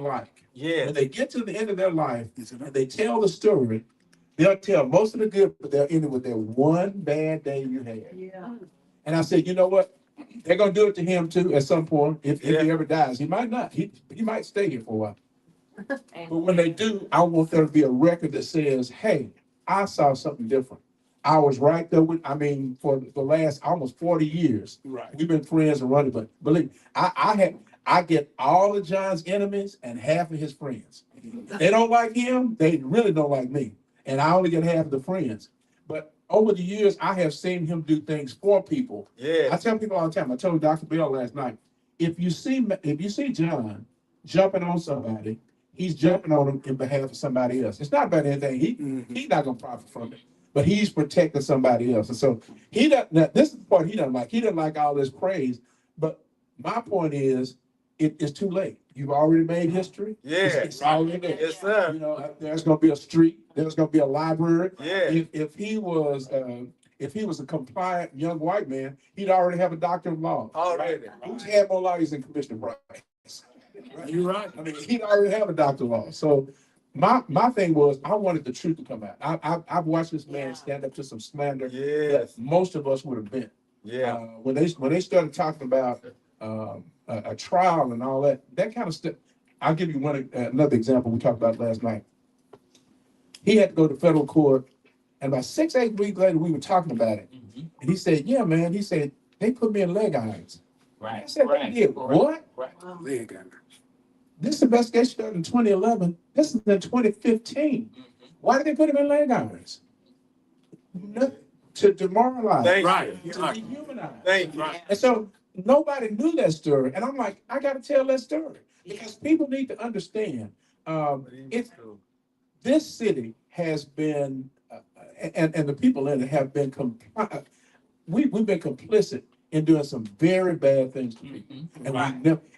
like. Yeah. When they get to the end of their life and they tell the story, they'll tell most of the good, but they'll end it with that one bad day you had. Yeah. And I said, you know what? They're gonna do it to him too at some point. If Yeah. he ever dies, he might not. He might stay here for a while. But when they do, I want there to be a record that says, hey, I saw something different. I was right there with, I mean, for the last almost 40 years, Right. we've been friends and running, but believe me, I get all of John's enemies and half of his friends. They don't like him, they really don't like me. And I only get half of the friends. But over the years, I have seen him do things for people. Yeah. I tell people all the time, I told Dr. Bell last night, if you see John jumping on somebody, he's jumping on them in behalf of somebody else. It's not about anything. He's not gonna profit from it, but he's protecting somebody else. And so he doesn't. Now, this is the part he doesn't like. He doesn't like all this praise. But my point is, it's too late. You've already made history. Yeah. It's already there. Yes, sir. You know, there's gonna be a street. There's gonna be a library. Yeah. If he was a compliant young white man, he'd already have a doctorate of law. Already. Who's had more lawyers than Commissioner Price? Right? You're right. I mean, he'd already have a doctor of law. So my thing was, I wanted the truth to come out. I've watched this man stand up to some slander Yes. that most of us would have been. Yeah. When they started talking about a trial and all that kind of stuff. I'll give you another example we talked about last night. He had to go to federal court, and about 6-8 weeks later, we were talking about it. And he said, "Yeah, man." He said, "They put me in leg irons." Right. I said, "They did what?" Leg irons. This investigation started in 2011. This is in 2015. Why did they put him in leg irons? To demoralize, Thank Right. you. to dehumanize. Thank you. And so nobody knew that story. And I'm like, I got to tell that story because people need to understand. This city has been, and the people in it have been, we've been complicit in doing some very bad things to people.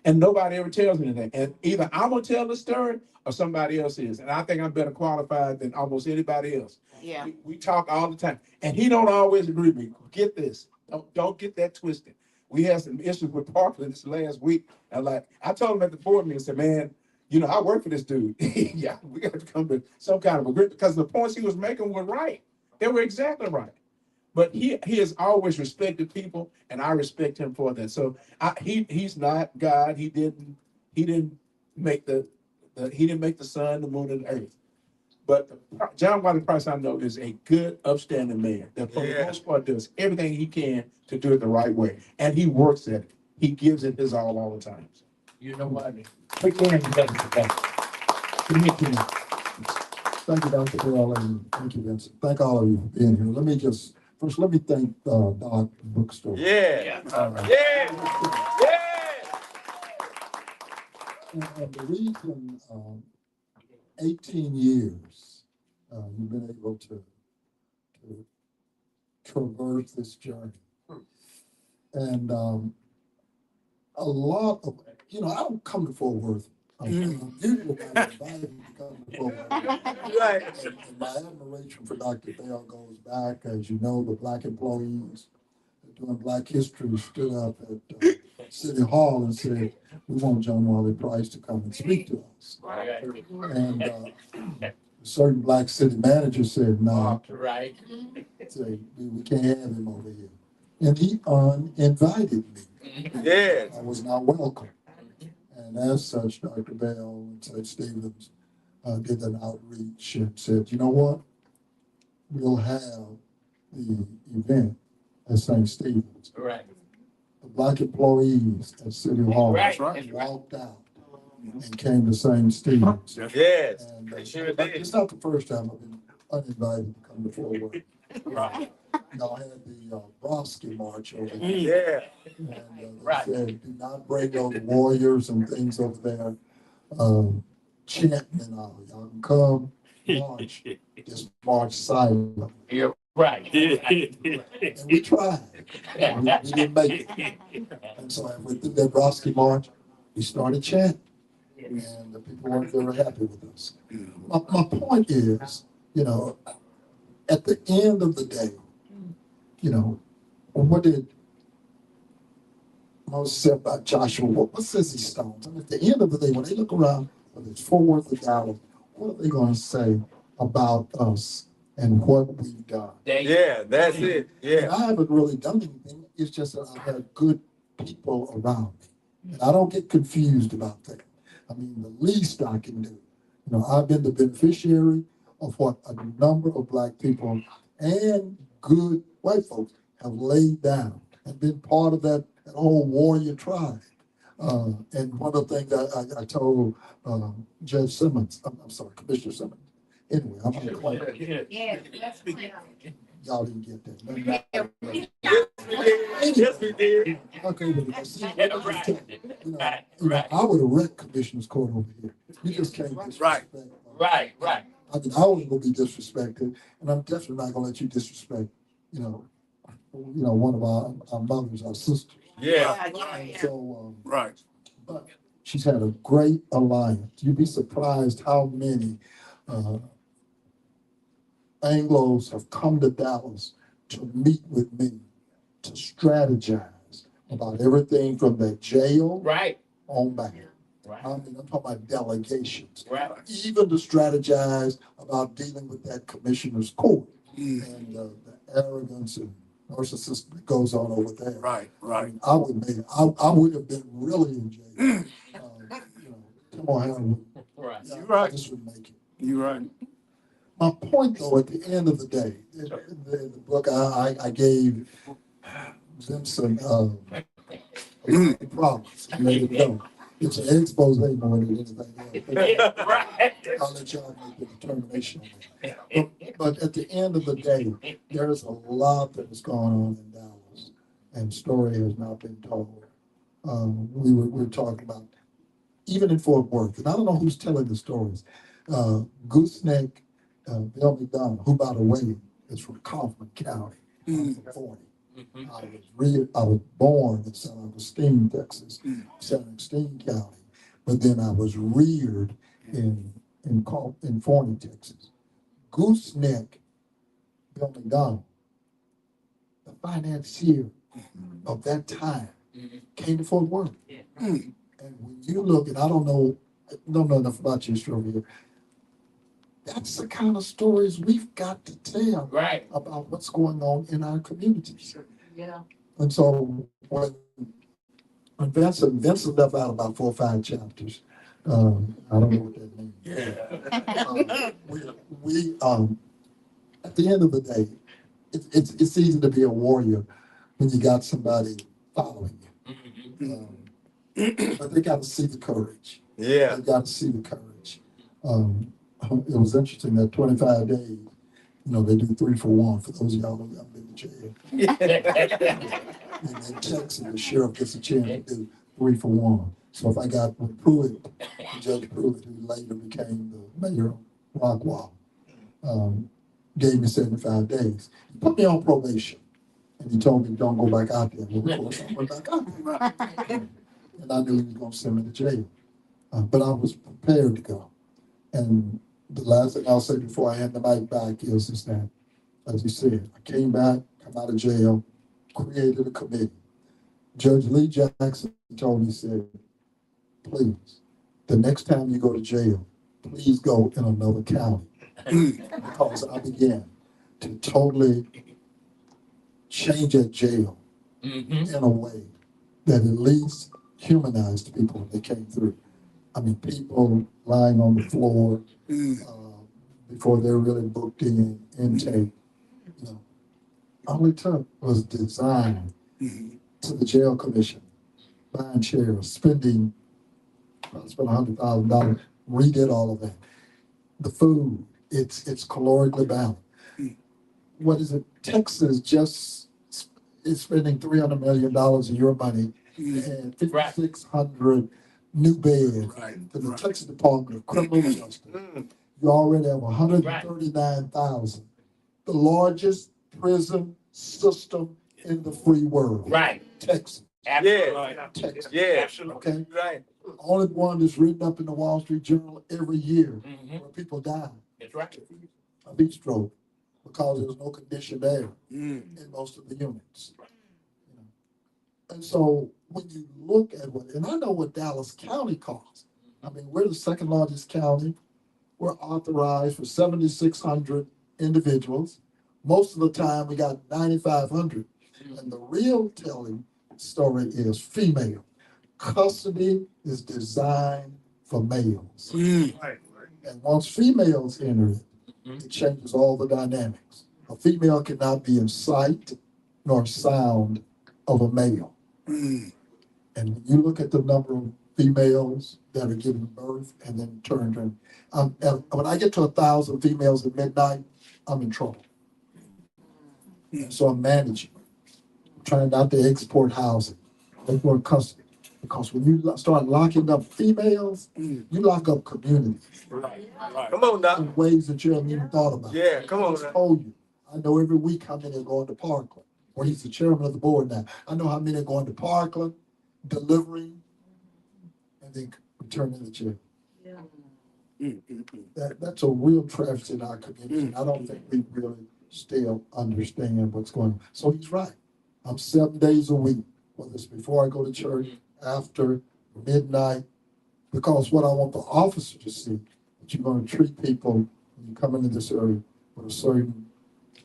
And nobody ever tells me anything. And either I'm going to tell the story or somebody else is. And I think I'm better qualified than almost anybody else. Yeah. We talk all the time. And he don't always agree with me. Get this. Don't get that twisted. We had some issues with Parkland this last week. And I told him at the board meeting, I said, man, you know, I work for this dude. Yeah, we got to come to some kind of agreement because the points he was making were right. They were exactly right. But he has always respected people, and I respect him for that. So he's not God. He didn't make the sun, the moon, and the earth. But John Wiley Price, I know, is a good, upstanding man that for the most part does everything he can to do it the right way. And he works at it. He gives it his all the time. You know what? Quick hand together today. Thank you, Dr. Bell, and thank you, Vincent. Thank all of you for being here. Let me thank Doc Bookstore. Yeah. All right. Yeah. And the reason 18 years you've been able to traverse this journey. And a lot of, I don't come to Fort Worth. Usually I'm invited to come to Fort Worth. Right. And my admiration for Dr. Bell goes back, as you know, the Black employees during Black History stood up at City Hall and said, we want John Wiley Price to come and speak to us. Right. And a certain Black city manager said, no, Right. we can't have him over here. And he uninvited me. Yeah. I was not welcome. And as such, Dr. Bell and St. Stevens did an outreach and said, you know what? We'll have the event at St. Stevens. Right. The Black employees at City Hall Right. walked out and came to St. Stevens. Yes. And They sure but did. it's not the first time I've been uninvited to come to Fort Worth. Right. Y'all had the Broski March over there. Yeah. And they Right. said, do not bring those warriors and things over there chanting and all. Y'all can come, march, just march silent. You're right. And we tried. We didn't make it. And so with the Broski March, we started chanting. And the people weren't very happy with us. My point is, at the end of the day, what did Moses say about Joshua? What says he stones? And at the end of the day, when they look around whether it's Fort Worth or Dallas, what are they going to say about us and what we've done? Yeah, that's it. And Yeah. I haven't really done anything. It's just that I've had good people around me. And I don't get confused about that. I mean, the least I can do. You know, I've been the beneficiary of what a number of Black people and good white folks have laid down and been part of that whole warrior tribe. And one of the things I told Judge Simmons, I'm sorry, Commissioner Simmons. Anyway, I'm not quite. Yeah, that's Y'all didn't get that. Yes, we did. Okay, but see, you know, Right. I would have wrecked Commissioner's Court over here. You just can't disrespect. Right. I mean, I was gonna be disrespected, and I'm definitely not gonna let you disrespect, one of our mothers, our sisters. Yeah. So, Right. but she's had a great alliance. You'd be surprised how many Anglos have come to Dallas to meet with me, to strategize about everything from the jail Right. on back. Right. I mean, I'm talking about delegations. Right. Even to strategize about dealing with that commissioner's court and the arrogance and narcissism that goes on over there. Right. I mean, I would have been really in jail. Tim O'Hanlon Right. You're right. just wouldn't make it. You're right. My point, though, at the end of the day, in the book I gave Vincent promise. I let it go. It's an expose more than anything else. Right. I'll let y'all make the determination on that. But at the end of the day, there's a lot that is going on in Dallas, and story has not been told. We were talking about, even in Fort Worth, and I don't know who's telling the stories. Gooseneck, Bill McDonald, who, by the way, is from Kaufman County, I'm from Forney. I was born in San Augustine, Texas, San Augustine County, but then I was reared in Forney, Texas. Gooseneck, Bill McDonald, the financier of that time, came to Fort Worth. And when you look, and I don't know enough about your history over here, that's the kind of stories we've got to tell about what's going on in our communities. Yeah. And so when Vincent left out about 4 or 5 chapters, I don't know what that means. Yeah. We at the end of the day, it's easy to be a warrior when you got somebody following you. But they got to see the courage. Yeah. They got to see the courage. It was interesting that 25 days, they do 3 for 1 for those of y'all who haven't been to jail. And in Texas, the sheriff gets a chance to do 3 for 1. So if I got with Pruitt, Judge Pruitt, who later became the mayor of Rockwall, gave me 75 days. He put me on probation. And he told me, don't go back out there. Well, of course, I went back out there. And I knew he was going to send me to jail. But I was prepared to go. And the last thing I'll say before I hand the mic back is that, as you said, I came back, come out of jail, created a committee. Judge Lee Jackson told me, he said, please, the next time you go to jail, please go in another county. Because I began to totally change that jail in a way that at least humanized people when they came through. I mean, people lying on the floor before they're really booked in intake. All it took was design to the jail commission, buying chairs, spent $100,000, redid all of that. The food, it's calorically balanced. What is it? Texas just is spending $300 million of your money and 5,600 new beds for the Texas Department of Criminal Justice. You already have 139,000, the largest prison system in the free world. Texas. Absolutely. Texas. Yeah. Okay. Right. Only one that's written up in the Wall Street Journal every year where people die That's right. of heat stroke because there's no conditioned air in most of the units. And so when you look at and I know what Dallas County costs, I mean, we're the second largest county. We're authorized for 7,600 individuals. Most of the time, we got 9,500. And the real telling story is female. Custody is designed for males. And once females enter it, it changes all the dynamics. A female cannot be in sight nor sound of a male. And when you look at the number of females that are giving birth and then turn, when I get to 1,000 females at midnight, I'm in trouble. So I'm managing, trying not to export housing, export custody. Because when you start locking up females, you lock up communities. Right. Come on now. In ways that you haven't even thought about. Yeah, come on I now. told you. I know every week how many are going to Parkland. Well, he's the chairman of the board now. I know how many are going to Parkland, delivering, and then returning to jail. That's a real tragedy in our community. I don't think we really still understand what's going on. So he's right. I'm 7 days a week, whether it's before I go to church, after, midnight, because what I want the officer to see, that you're going to treat people when you come into this area with a certain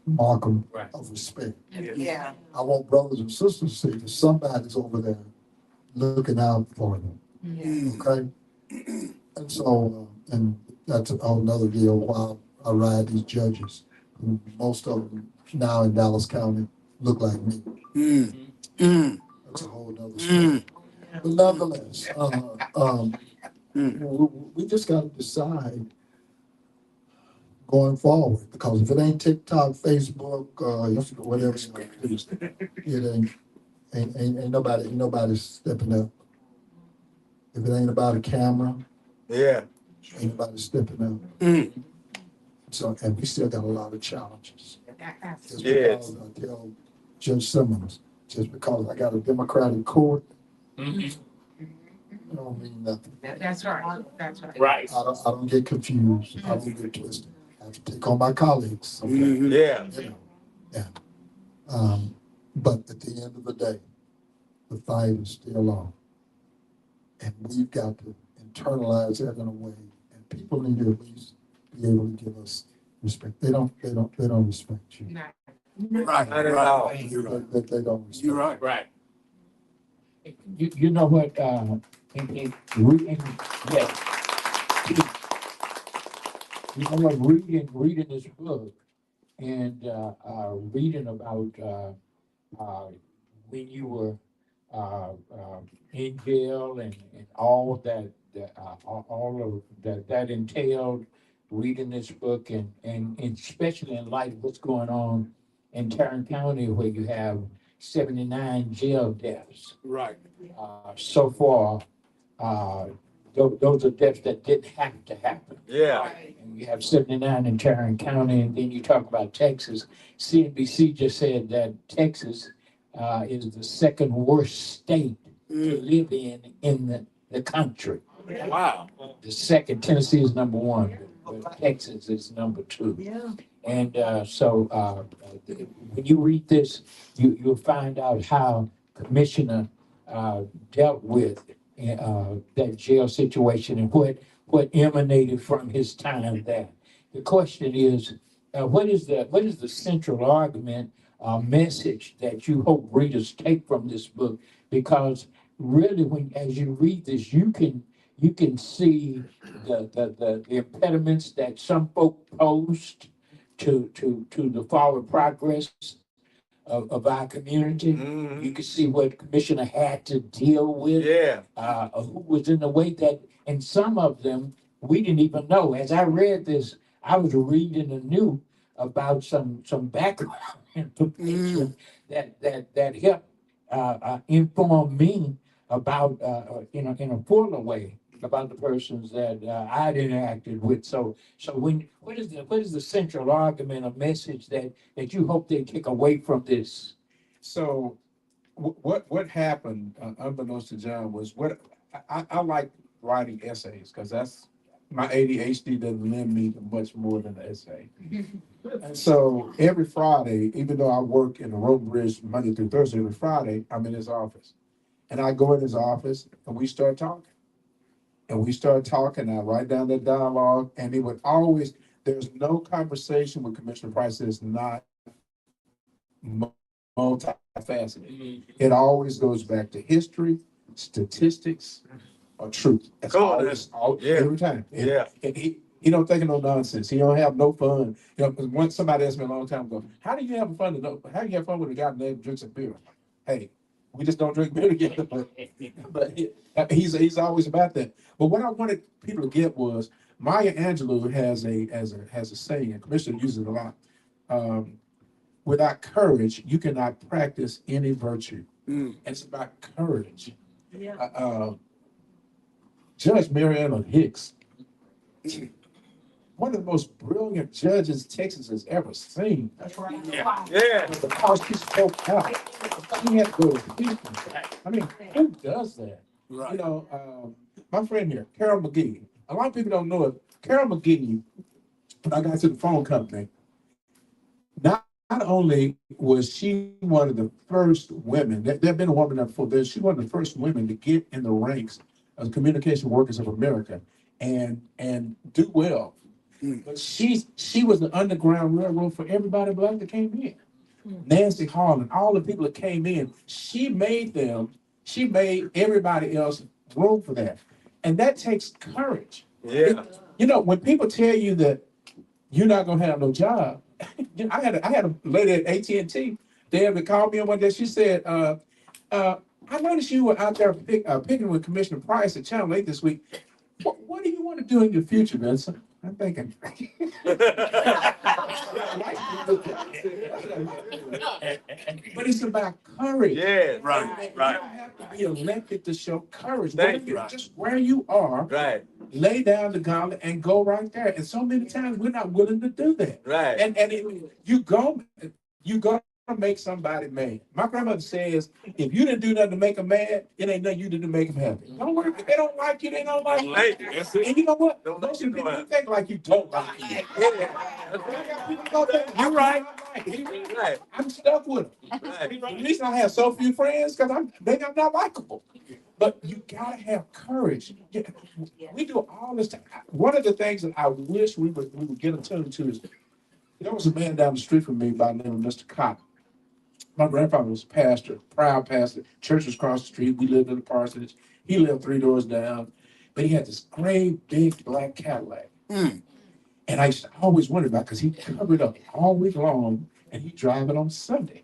mark of respect. Yeah. I want brothers and sisters to see that somebody's over there looking out for them. Okay? And so, and that's another deal while I ride these judges, who most of them now in Dallas County look like me. That's a whole nother story. But nonetheless, we just got to decide going forward, because if it ain't TikTok, Facebook, Instagram, whatever, it ain't nobody stepping up. If it ain't about a camera, ain't nobody stepping up. So, and we still got a lot of challenges. Just because I tell Judge Simmons, just because I got a Democratic court, don't mean nothing. That's right. That's right. Right. I don't get confused. I don't get twisted. I have to take on my colleagues sometimes. Yeah. You know, yeah. But at the end of the day, the fight is still on. And we've got to internalize that in a way. And people need to at least be able to give us respect. They don't respect you. Right. Not at all. They don't respect You're right. Right. You know what, reading, yeah. You know what, reading this book and, reading about, when you were, in jail and all that, all of that entailed, reading this book and especially in light of what's going on in Tarrant County, where you have 79 jail deaths. Right. So far, those are deaths that didn't have to happen. Yeah. And we have 79 in Tarrant County, and then you talk about Texas. CNBC just said that Texas is the second worst state to live in the country. Wow. The second, Tennessee is number one, but Texas is number two. Yeah. And so when you read this, you'll find out how Commissioner dealt with that jail situation and what emanated from his time there. The question is, what is the central argument message that you hope readers take from this book? Because really, as you read this, you can see the impediments that some folk posed to the forward progress of our community. You can see what Commissioner had to deal with, who was in the way that, and some of them we didn't even know. As I read this, I was reading anew about some background information that helped inform me about in a fuller way about the persons that I'd interacted with. So what is the central argument or message that you hope they take away from this? So what happened, unbeknownst to John, was I like writing essays because that's my ADHD doesn't lend me to much more than an essay. And so every Friday, even though I work in the Road Bridge Monday through Thursday, every Friday I'm in his office, and I go in his office and we start talking. And we started talking, I write down that dialogue, and it would always, there's no conversation with Commissioner Price that's not multifaceted. It always goes back to history, statistics, or truth. That's Come on, always, yeah. every time. Yeah. And he don't think of no nonsense. He don't have no fun. You know, 'cause once somebody asked me a long time ago, how do you have fun how do you have fun with a guy that drinks a beer? Hey, we just don't drink beer together. But he's always about that. But what I wanted people to get was Maya Angelou has a saying, and Commissioner uses it a lot. Without courage, you cannot practice any virtue. Mm. It's about courage. Judge Marianna Hicks, one of the most brilliant judges Texas has ever seen. That's right. Yeah. Because she spoke out. She had to go to people. I mean, who does that? Right. You know, my friend here, Carol McGee. A lot of people don't know it. Carol McGee, when I got to the phone company, not only was she one of the first women, there have been a woman before, but she was one of the first women to get in the ranks of Communication Workers of America and do well. But she was the underground railroad for everybody black that came in. Nancy Harlan, all the people that came in, she made everybody else room for that. And that takes courage. Yeah. You know, when people tell you that you're not gonna have no job, I had a lady at AT&T, they ever called me one day, she said, I noticed you were out there picking with Commissioner Price at Channel 8 this week. What do you want to do in your future, Vincent? I'm thinking. But it's about courage. Yeah, right, You right. don't have to be elected to show courage. Thank you. Just where you are, Right, lay down the gauntlet and go right there. And so many times we're not willing to do that. right. And you go to make somebody mad. My grandmother says, if you didn't do nothing to make them mad, it ain't nothing you did to make them happy. Don't worry, if they don't like you, they don't like you. Thank you. That's it. And you know what? Don't Most let of the you people know you think like you don't like you. You're right. Right, I'm stuck with them. right. The reason I have so few friends because maybe I'm not likable. But you gotta have courage. We do all this time. One of the things that I wish we would get attuned to is there was a man down the street from me by the name of Mr. Cotton. My grandfather was a pastor, proud pastor. Church was across the street. We lived in the parsonage. He lived 3 doors down, but he had this great big black Cadillac. And I used to always wonder about because he covered up all week long and he drive it on Sunday.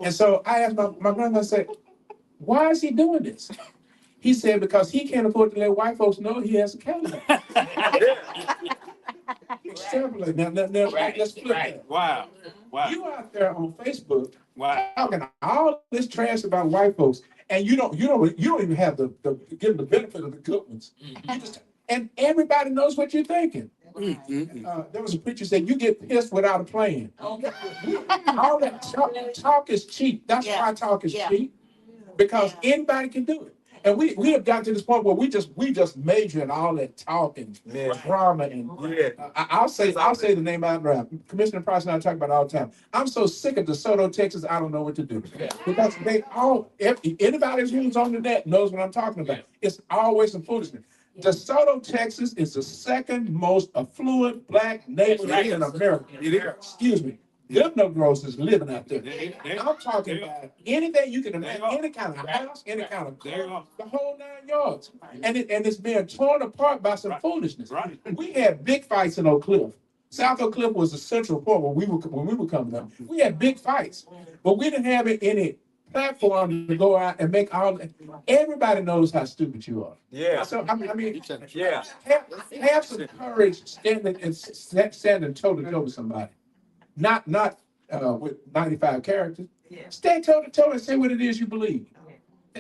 And so I asked my grandmother, I said, why is he doing this? He said, because he can't afford to let white folks know he has a Cadillac. Extrapolate. Now, let's flip that. Wow, wow, You out there on Facebook wow. talking all this trash about white folks, and you don't even have the give them the benefit of the good ones. And everybody knows what you're thinking. There was a preacher said you get pissed without a plan. All that talk is cheap. That's why talk is cheap, because anybody can do it. And we have gotten to this point where we just major in all that talk and drama and I'll say the name out loud. Commissioner Price and I talk about it all the time. I'm so sick of DeSoto, Texas. I don't know what to do because anybody who's on the net knows what I'm talking about. It's always some foolishness. DeSoto, Texas is the second most affluent black neighborhood in America. Excuse me. Them no grocers living out there. I'm talking about anything you can imagine, any kind of house, any kind of car, the whole 9 yards. And it's being torn apart by some foolishness. We had big fights in Oak Cliff. South Oak Cliff was the central point when we were coming up. We had big fights, but we didn't have any platform to go out and make all. Everybody knows how stupid you are. Yeah. So I mean, Yeah. have some courage standing toe to toe with somebody. Not with 95 characters. Stand toe to toe and say what it is you believe.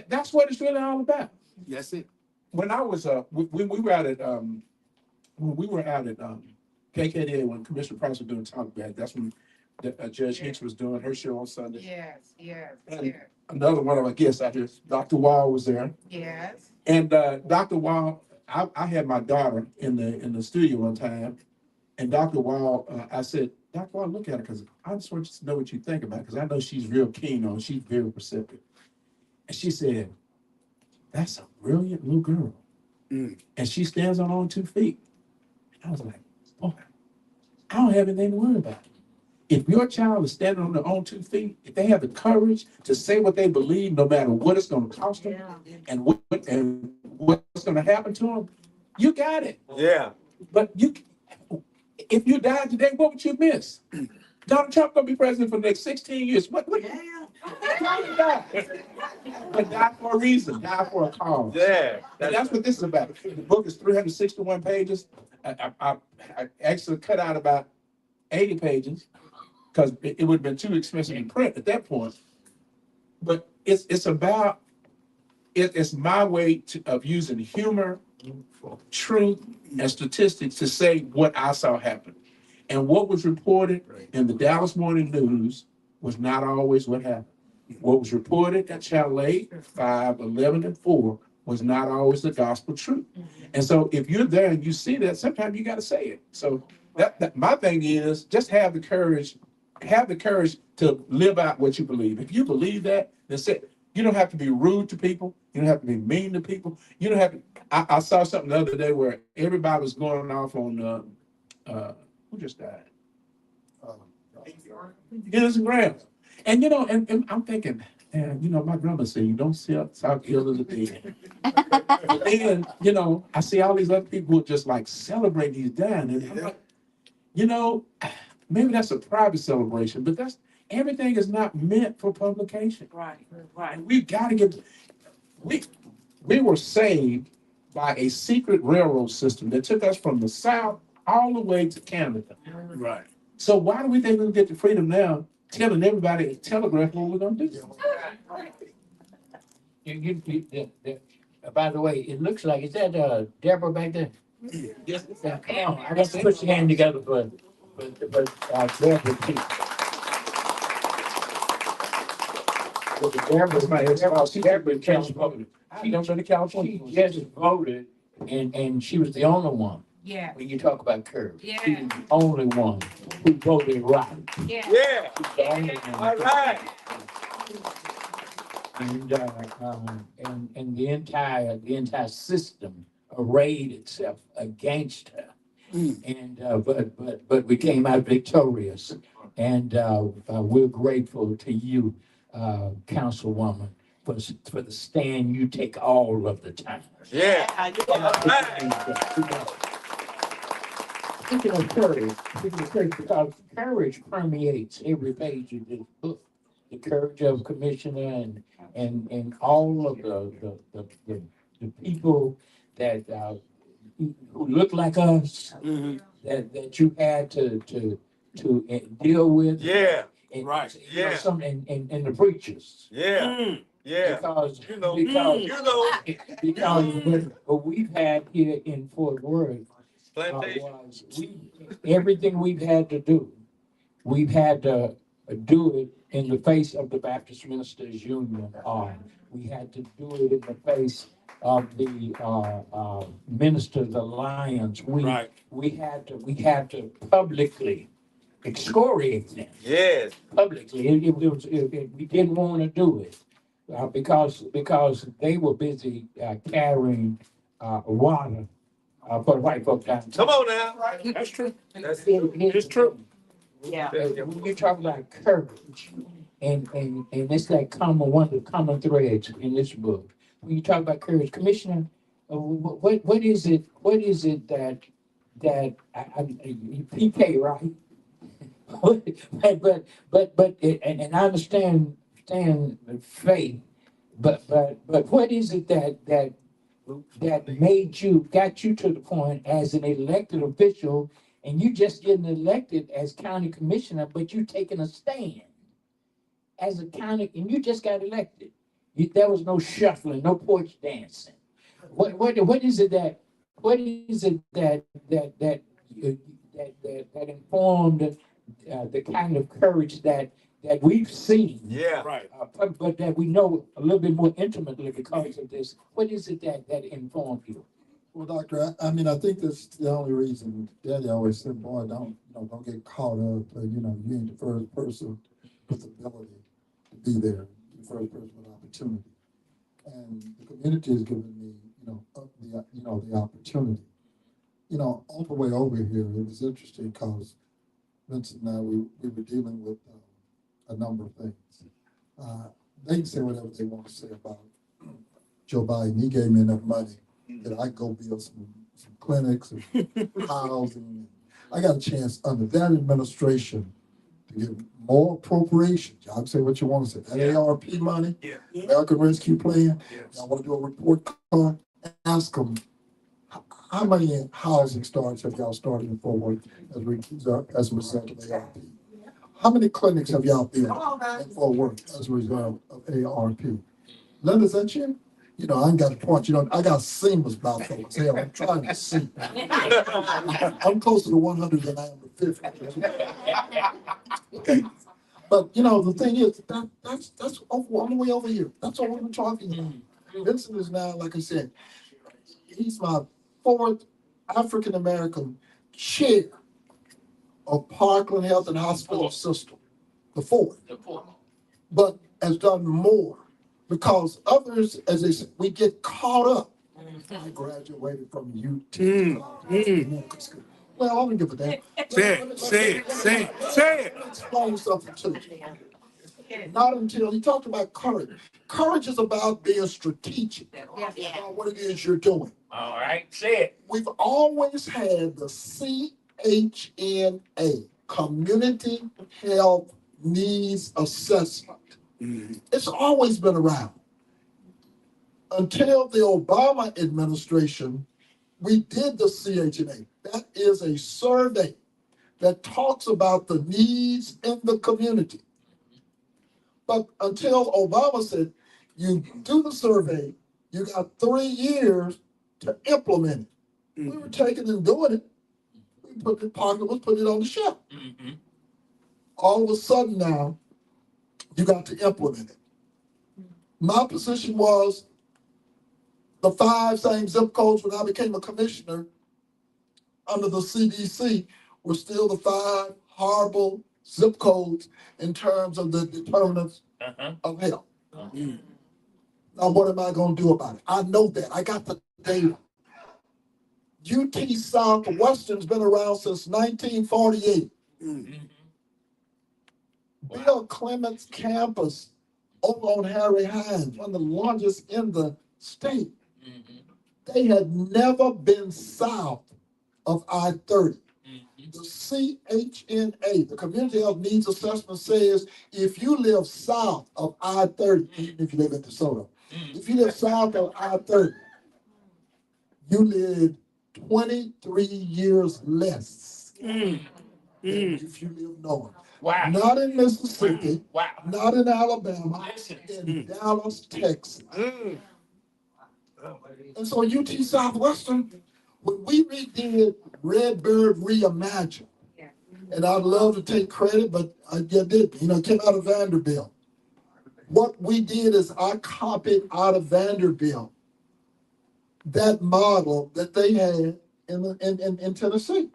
That's what it's really all about. That's it. When I was when we were out at KKDA when Commissioner Price was doing talk back, that's when Judge Hicks was doing her show on Sunday. Yes. Another one of my guests out here, Dr. Wall was there. Yes. And Dr. Wall, I had my daughter in the studio one time, and Dr. Wall, I said, Dr. Wall, look at her because I just want you to know what you think about it because I know she's real keen on it. She's very perceptive. And she said, that's a brilliant little girl. And she stands on her own 2 feet. I was like, oh, I don't have anything to worry about. If your child is standing on their own 2 feet, if they have the courage to say what they believe, no matter what it's going to cost them and what's going to happen to them, you got it. Yeah. But if you died today, what would you miss? Donald Trump gonna be president for the next 16 years. What die? But die for a reason, die for a cause. Yeah. And that's what this is about. The book is 361 pages. I actually cut out about 80 pages because it would have been too expensive to print at that point. But it's about it's my way of using humor, truth, and statistics to say what I saw happen. And what was reported in the Dallas Morning News was not always what happened. What was reported at Channel 8, 5, 11, and 4 was not always the gospel truth. And so if you're there and you see that, sometimes you got to say it. So that my thing is just have the courage to live out what you believe. If you believe that, then say it. You don't have to be rude to people. You don't have to be mean to people. You don't have to. I saw something the other day where everybody was going off on who just died? Innocent Graham. And and I'm thinking, man, my grandma said you don't talk ill of the dead. But then, I see all these other people who just like celebrate these dying. And I'm like, maybe that's a private celebration, but everything is not meant for publication. Right. And we've got to we were saved by a secret railroad system that took us from the South all the way to Canada. Right. So why do we think we'll get the freedom now, telling everybody, telegraph what we're gonna do? By the way, it looks like, is that Deborah back there? Yes. Come on, I got to put your hand together for Deborah too. Deborah just voted. She don't go to California. She just voted, and she was the only one. Yeah. When you talk about courage, Yeah. she was the only one who voted right. Yeah. Yeah. She's the only one. All right. And the entire system arrayed itself against her. And but we came out victorious, and we're grateful to you, Councilwoman, for the stand you take all of the time. Yeah. Speaking of courage, because courage permeates every page of this book. The courage of Commissioner and all of the people that who look like us, that you had to deal with. Yeah. And, Right. you know, Yeah. and the preachers. Yeah. Yeah. Because because what we've had here in Fort Worth Plantation. was everything we've had to do, we've had to do it in the face of the Baptist Ministers Union. We had to do it in the face of the Ministers Alliance. We had to publicly excoriate them. Yes. Publicly, we didn't want to do it because they were busy carrying water for the white folks down. Come on now. That's true. It's true. Yeah. When you talk about courage, and it's that one of the common threads in this book. When you talk about courage, Commissioner, what is it? What is it that PK, right? but and I understand faith, but what is it that got you to the point as an elected official, and you just getting elected as county commissioner, but you taking a stand as a county, and you just got elected. There was no shuffling, no porch dancing. What is it that informed the kind of courage that we've seen? Yeah. Right. But that we know a little bit more intimately because of this. What is it that informed you? Well, Doctor, I mean, I think that's the only reason. Daddy always said, "Boy, don't get caught up. You ain't the first person with the ability to be there, the first person with opportunity." And the community has given me, the opportunity. On the way over here, it was interesting because Vincent and I, we were dealing with a number of things. They can say whatever they want to say about Joe Biden. He gave me enough money that I go build some clinics and housing. I got a chance under that administration to get more appropriations. Y'all can say what you want to say. That ARP money, American Rescue Plan. I want to do a report card and ask them how many housing starts have y'all started in Fort Worth as a result of ARP? How many clinics have y'all built in Fort Worth as a result of ARP? Linda, is that you? I ain't got a point. I got seamless about those. Hell, I'm trying to see. I'm closer to 100 than I am to 50. Okay. But the thing is, that's on the way over here. That's what we're talking about. Vincent is now, like I said, he's my fourth African American chair of Parkland Health and Hospital System. The fourth. But has done more because others, as they say, we get caught up. I graduated from UT. Well, I don't give a damn. Say it. Explain something to you. Not until he talked about courage. Courage is about being strategic about what it is you're doing. All right, say it. We've always had the CHNA, Community Health Needs Assessment. It's always been around. Until the Obama administration, we did the CHNA. That is a survey that talks about the needs in the community. But until Obama said, you do the survey, you got 3 years to implement it. We were taking and doing it. We put the Parkland was putting it on the shelf. All of a sudden now, you got to implement it. My position was the 5 same zip codes when I became a commissioner under the CDC were still the 5 horrible zip codes in terms of the determinants of health. Now, what am I going to do about it? I know that. I got the data. UT Southwestern's been around since 1948. Bill Clements campus over on Harry Hines, one of the largest in the state. They had never been south of I-30. The CHNA, the Community Health Needs Assessment, says if you live south of I-30, even if you live in DeSoto, if you live south of I-30, you live 23 years less than if you live north. Wow. Not in Mississippi, Wow. not in Alabama, Listen. in Dallas, Texas. And so UT Southwestern, when we redid Redbird Reimagined, and I'd love to take credit, but I did, it came out of Vanderbilt. What we did is I copied out of Vanderbilt that model that they had in Tennessee.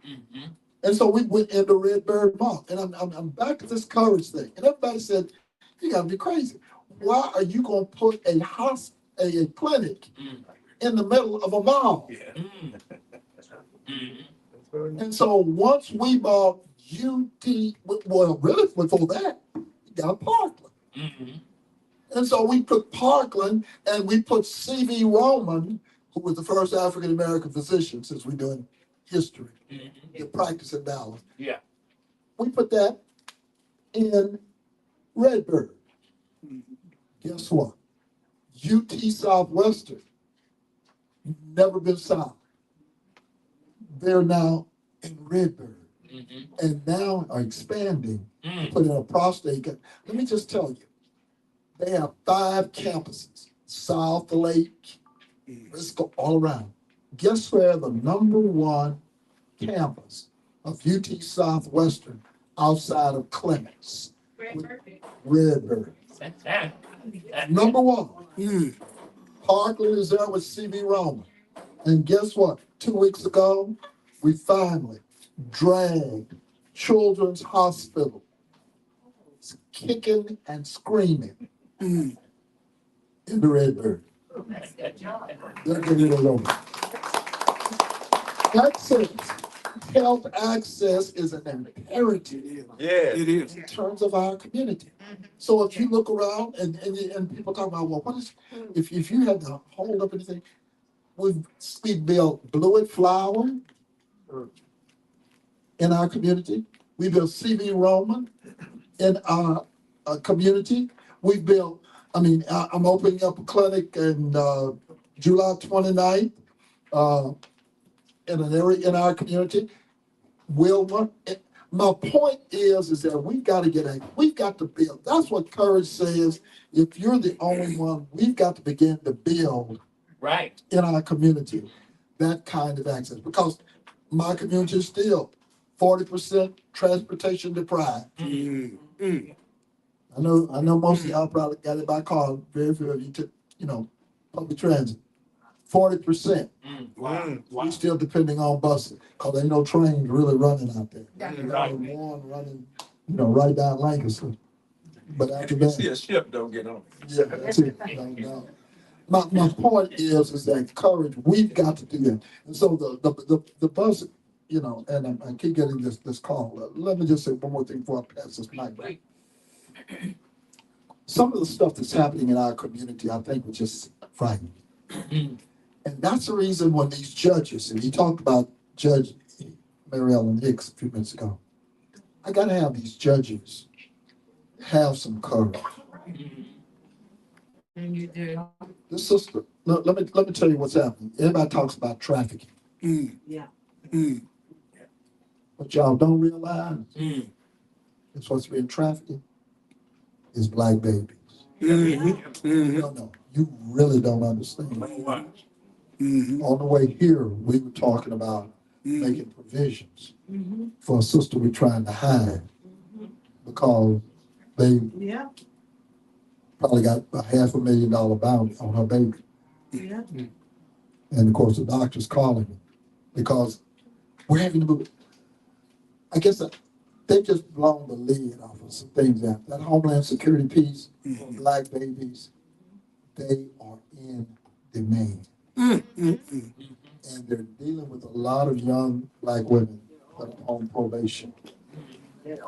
And so we went into Redbird model. And I'm back to this courage thing. And everybody said, you gotta be crazy. Why are you gonna put a clinic in the middle of a mall? And so once we bought UT, well, really before that, we got Parkland. And so we put Parkland and we put C.V. Roman, who was the first African-American physician, since we're doing history, to practice in Dallas. Yeah. We put that in Redbird. Guess what? UT Southwestern, never been south. They're now in Redbird. And now are expanding, putting a prostate. Let me just tell you, they have 5 campuses, South Lake, Briscoe, all around. Guess where the #1 campus of UT Southwestern outside of Clements? Redbird. #1. Parkland is there with C.V. Roman. And guess what? 2 weeks ago, we finally dragged Children's Hospital kicking and screaming into Redbird. They're getting it over. Access, health access is an imperative Yeah. It is. in terms of our community. So if you look around and people talk about, well, what is, if you had to hold up anything, we built Blewett Flower in our community. We built CV Roman in our community. We built, I'm opening up a clinic in July 29th in an area in our community. Wilma. My point is that we've got to build. That's what courage says. If you're the only one, we've got to begin to build Right. in our community that kind of access, because my community is still 40% transportation deprived. Mm, mm. I know most of y'all probably got it by car. Very few of you took, public transit. 40%. Wow. We still depending on buses, because ain't no trains really running out there. Yeah. You got one running, right down Lancaster. But after You see that, a ship don't get on. yeah, that's it. No. My point is that courage, we've got to do that. And so the bus, and I keep getting this call. Let me just say one more thing before I pass this mic back. Some of the stuff that's happening in our community, I think, was just frightening. And that's the reason when these judges, and he talked about Judge Mary Ellen Hicks a few minutes ago, I got to have these judges have some courage. And you do. This sister, let me tell you what's happening. Everybody talks about trafficking. Mm. Yeah. Mm. What y'all don't realize Mm. is what's being trafficked is black babies. Mm-hmm. No, you really don't understand. Mm-hmm. On the way here, we were talking about making provisions Mm-hmm. for a sister we're trying to hide because they Yeah. probably got a $500,000 bounty on her baby. Yeah. And of course, the doctor's calling me because we're having to move. I guess they've just blown the lid off of some things out. That Homeland Security piece for black babies, they are in demand. Mm-hmm. And they're dealing with a lot of young black women that are on probation. There's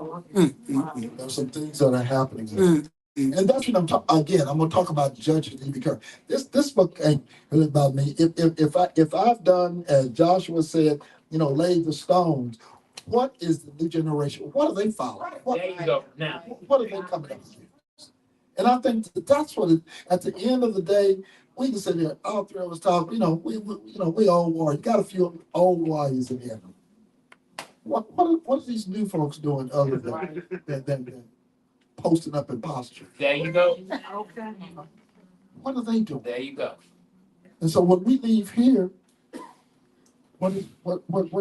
some things that are happening there. And that's what I'm talking. Again, I'm going to talk about judges need to be careful. This book ain't really about me. If I've done, as Joshua said, laid the stones, what is the new generation? What are they following? There you go. Now. What are they coming up with? And I think that's what at the end of the day, we can sit there, all three of us talk, we old warriors. Got a few old warriors in here. What are these new folks doing other than posting up in posture? There you go. Okay. What are they doing? There you go. And so when we leave here, what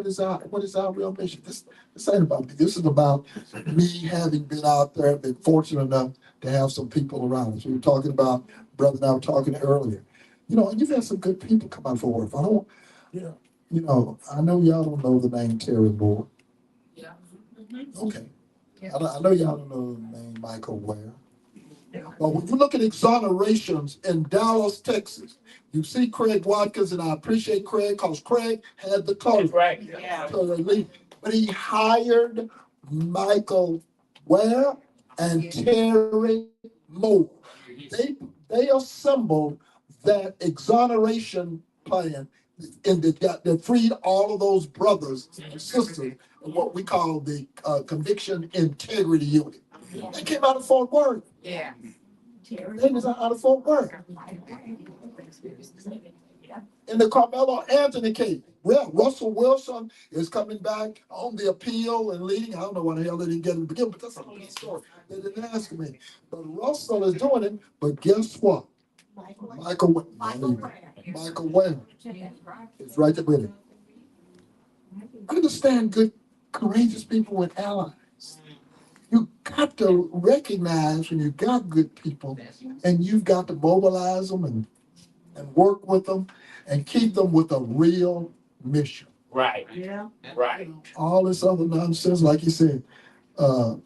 is our real mission? This ain't about me. This is about me having been out there, been fortunate enough to have some people around us. We were talking about, brother and I were talking earlier. And you've had some good people come out for work. I know y'all don't know the name Terry Moore. Yeah. Okay. I know y'all don't know the name Michael Ware. But when you look at exonerations in Dallas, Texas, you see Craig Watkins, and I appreciate Craig because Craig had the courage. That's right. Yeah. But he hired Michael Ware and Terry Moore. They assembled that exoneration plan, and they freed all of those brothers and sisters in what we call the conviction integrity unit. They came out of Fort Worth. Yeah. They was out of Fort Worth. In the Carmelo Anthony case, well, Russell Wilson is coming back on the appeal and leading. I don't know why the hell they didn't get him to begin, but that's a big story. They didn't ask me. But Russell is doing it. But guess what? Michael Ware is right there with him. Understand good, courageous people with allies. You got to recognize when you got good people, and you've got to mobilize them and work with them and keep them with a real mission. Right. Yeah. Right. All this other nonsense, like you said, the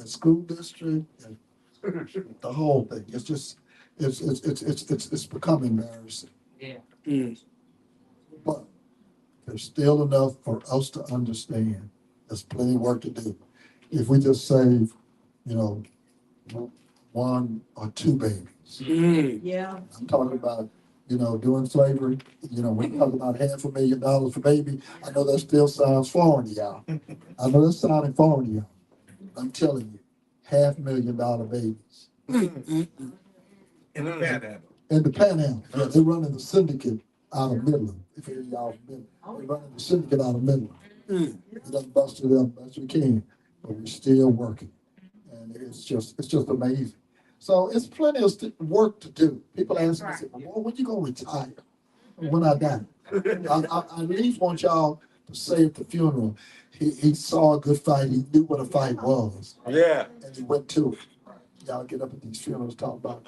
school district, and the whole thing. It's just, it's become embarrassing. Yeah. Mm. But there's still enough for us to understand. There's plenty of work to do. If we just save, you know, one or two babies. Mm. Yeah. I'm talking about, you know, doing slavery. You know, we're talking about $500,000 for baby. I know that still sounds foreign to y'all. I know that's sounding foreign to y'all. I'm telling you, $500,000 babies. In the panhandle. In the panhandle. Yeah, they running the syndicate out of Midland. If any of y'all familiar, they running the syndicate out of Midland. Mm. We done busted it up best we can, but we're still working. And it's just amazing. So it's plenty of work to do. People ask me, say, well, when you gonna retire? When I die? I at least want y'all to say at the funeral, he saw a good fight, he knew what a fight was. Yeah. And he went to it. Y'all get up at these funerals, talk about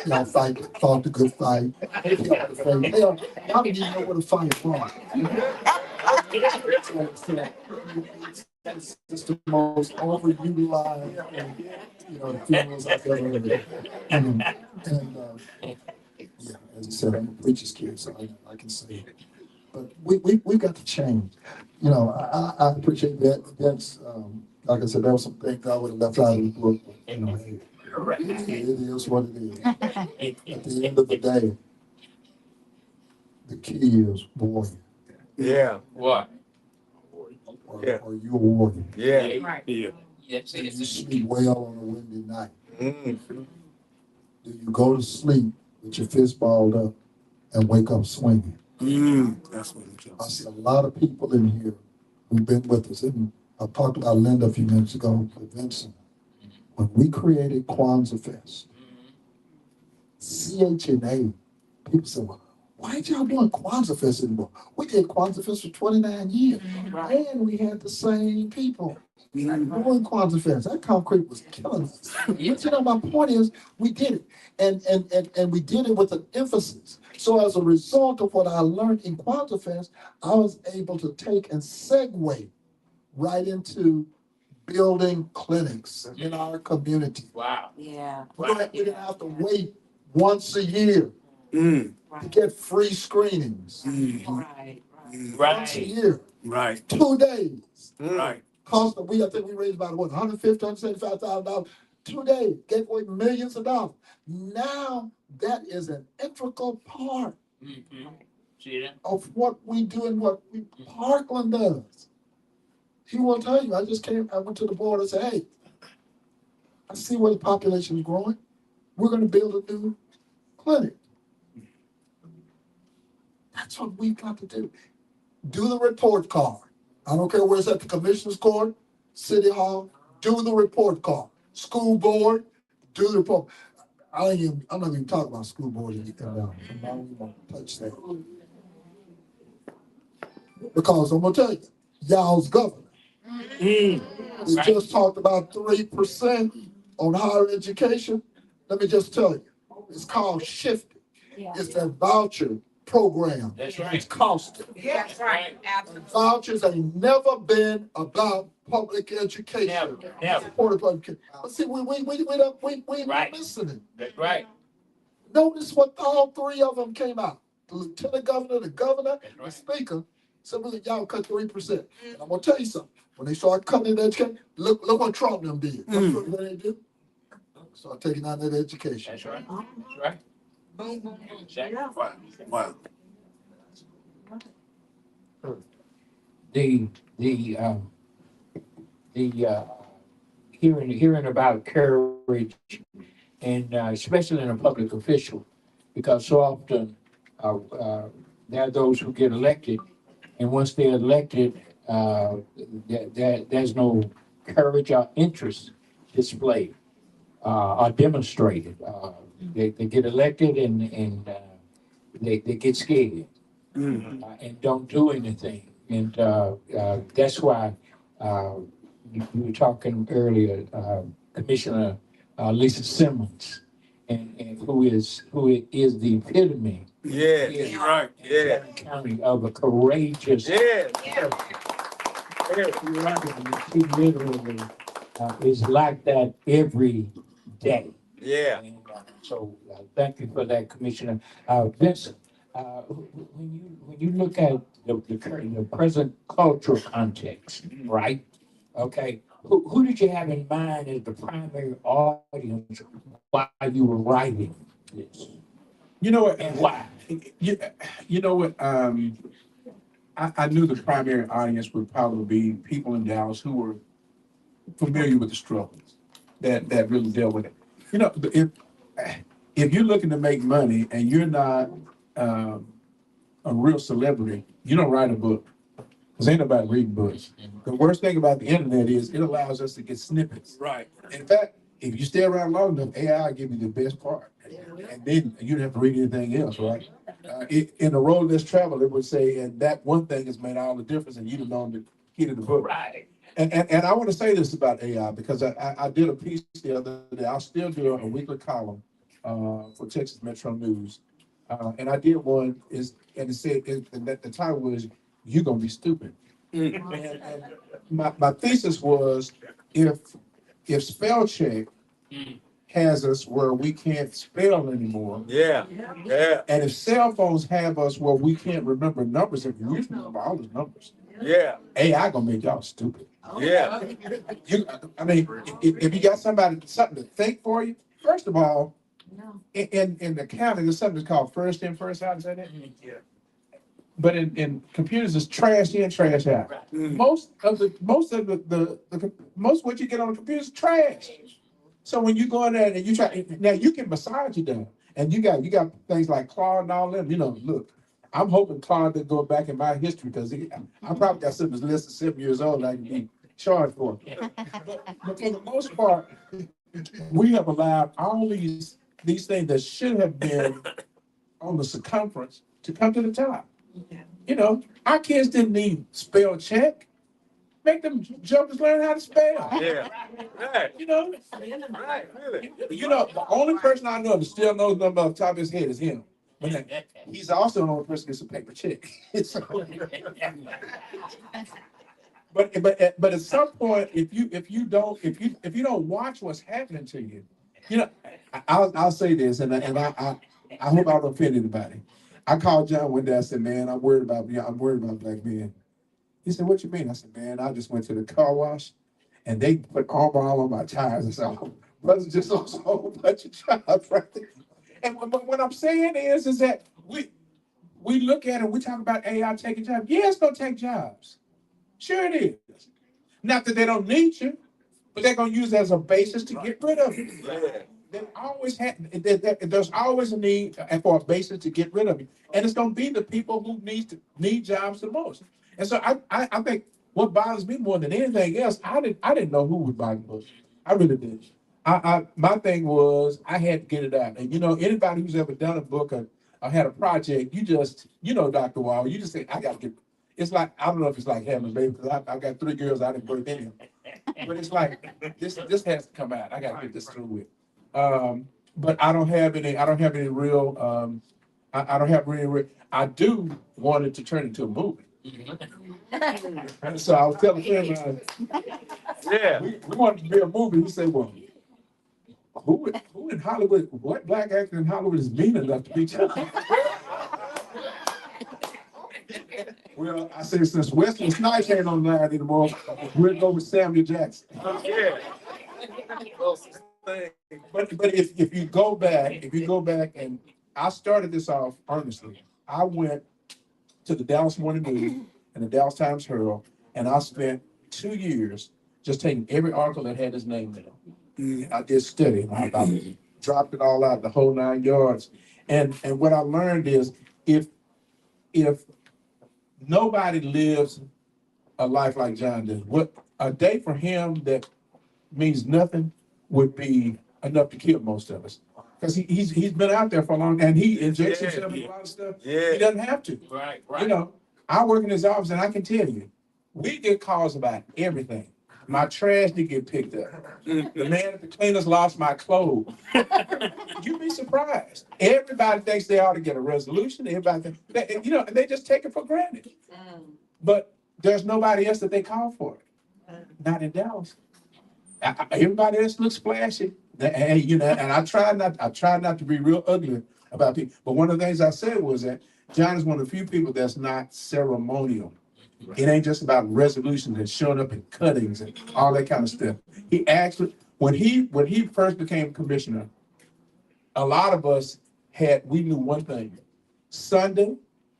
y'all fought the good fight. Hell, y'all didn't even know what a fight was. It's the most overutilized, you know, funerals I've ever heard. Yeah, as I said, I'm a preacher's kid, so I can say it. But we've got to change. You know, I appreciate that. That's like I said, there were some things I would have left out of the book. But, you know, hey, it is what it is. At the end of the day, the key is warrior. Yeah. What? Yeah. Are you a warrior? Yeah. Right. Yeah. Yes, Do you yes. sleep well on a windy night? Mm. Do you go to sleep with your fist balled up and wake up swinging? Mm. That's what it I is. see a lot of people in here who've been with us. And I talked about Linda a few minutes ago with Vincent. When we created Kwanzaa Fest, CHNA, people said, well, why ain't y'all doing Kwanzaa Fest anymore? We did Kwanzaa Fest for 29 years. And we had the same people doing Kwanzaa Fest. That concrete was killing us. But you know, my point is, we did it. And we did it with an emphasis. So as a result of what I learned in Kwanzaa Fest, I was able to take and segue right into building clinics in our community. Wow. Yeah. We didn't have to wait once a year Mm. to get free screenings. Mm. Right. Once a year, Right. 2 days. Right. Cost of, I think we raised about what, $150,000, $175,000. 2 days, gave away millions of dollars. Now that is an integral part Mm-hmm. See that? of what we do and what Parkland does. He will tell you, I went to the board and said, hey, I see where the population is growing. We're going to build a new clinic. That's what we've got to do. Do the report card. I don't care where it's at the commissioner's court, city hall, do the report card. School board, do the report. I'm not even talking about school board. I'm not even going to touch that. Because I'm going to tell you, y'all's governor. Mm. We just talked about 3% on higher education. Let me just tell you, it's called shifting. It's that voucher program. That's right. It's costing. Yeah, that's right. And vouchers ain't never been about public education. Never. Supported public education. But see, we Right. missing it. That's right. Notice what all three of them came out. The lieutenant governor, the governor, That's the right. speaker said, "Look, y'all cut 3%." And I'm gonna tell you something. When they started cutting that education, look what Trump and them did. What they do? Start taking out that education. That's right. That's right. Boom, boom, boom. Exactly. Yeah. Wow. Wow. Hearing about courage and especially in a public official, because so often there are those who get elected, and once they're elected, there's no courage or interest displayed or demonstrated. They get elected and they get scared and don't do anything. And that's why you were talking earlier, Commissioner Lisa Simmons, and who is the epitome Yeah. here in Right. Yeah. Tarrant County of a courageous. Yeah. She literally is like that every day. Yeah. And, so thank you for that, Commissioner. Vincent, when you look at the present cultural context, right? Okay, who did you have in mind as the primary audience while you were writing this, You know what? and why? You, you know what? I knew the primary audience would probably be people in Dallas who were familiar with the struggles that really dealt with it. You know, if you're looking to make money and you're not a real celebrity, you don't write a book. Because ain't nobody reading books. The worst thing about the internet is it allows us to get snippets. Right. In fact, if you stay around long enough, AI will give you the best part. And then you don't have to read anything else, right? In the road less travel, it would say, and that one thing has made all the difference, and you'd have known the key to the book. Right. And I want to say this about AI because I did a piece the other day. I'll still do a weekly column for Texas Metro News. And I did one, and it said, and the title was, "You're Gonna Be Stupid." And my thesis was, if spell check has us where we can't spell anymore, Yeah. Yeah. and if cell phones have us where we can't remember numbers, if we used to remember all the numbers, Yeah. AI gonna make y'all stupid. Yeah. I mean, if you got something to think for you, first of all, in accounting, there's something called first in, first out. Is that it? Yeah. But in computers, it's trash in, trash out. Most of what you get on the computer is trash. So when you go in there and you try, now you can massage it down, and you got things like Claude and all them. You know, look, I'm hoping Claude didn't go back in my history because I probably got something that's less than 7 years old. And I can be charged for it. But for the most part, we have allowed all these things that should have been on the circumference to come to the top. You know, our kids didn't need spell check. Make them jokers learn how to spell. Yeah. Right. You know, Right. Really. you know, the only person I know that still knows the number off the top of his head is him. But he's also the only person that gets a paper check. So- but at some point, if you don't watch what's happening to you, you know, I'll say this, and I hope I don't offend anybody. I called John one day. I said, "Man, I'm worried about black men." He said, "What you mean?" I said, "Man, I just went to the car wash, and they put Armor all on my tires." And so, brothers just lost a whole bunch of jobs right there. And what I'm saying is that we look at it, we talk about AI taking jobs. Yeah, it's gonna take jobs. Sure it is. Not that they don't need you, but they're gonna use it as a basis to get rid of you. Yeah. There's always a need for a basis to get rid of you, and it's gonna be the people who need jobs the most. And so I think what bothers me more than anything else, I didn't know who would buy the book. I really did. My thing was I had to get it out, and you know anybody who's ever done a book or had a project, you know Dr. Wall, you just say I got to get. It's like I don't know if it's like having a baby because I got 3 girls I didn't birth in, but it's like this has to come out. I got to get this through with. But I don't have any real. I don't have really. I do want it to turn into a movie. And so I was telling him, Yeah. we wanted to be a movie. He said, "Well, who in Hollywood? What black actor in Hollywood is mean enough to be John?" Well, I said, since Wesley Snipes ain't on line anymore, we'll go with Samuel Jackson. Yeah. But if you go back, and I started this off honestly, I went to the Dallas Morning News and the Dallas Times Herald, and I spent 2 years just taking every article that had his name in it. I did study, and I dropped it all out, the whole 9 yards. And what I learned is if nobody lives a life like John did, what a day for him that means nothing would be enough to kill most of us. Because he's been out there for a long time, and he injects himself in a lot of stuff. Yeah. He doesn't have to. Right. You know, I work in his office, and I can tell you, we get calls about everything. My trash did get picked up. The man at the cleaners lost my clothes. You'd be surprised. Everybody thinks they ought to get a resolution. Everybody, and they just take it for granted. But there's nobody else that they call for it. Not in Dallas. Everybody else looks flashy. And, you know, and I try not to be real ugly about people. But one of the things I said was that John is one of the few people that's not ceremonial. It ain't just about resolutions and showing up and cuttings and all that kind of stuff. He actually, when he first became commissioner, a lot of us we knew one thing. Sunday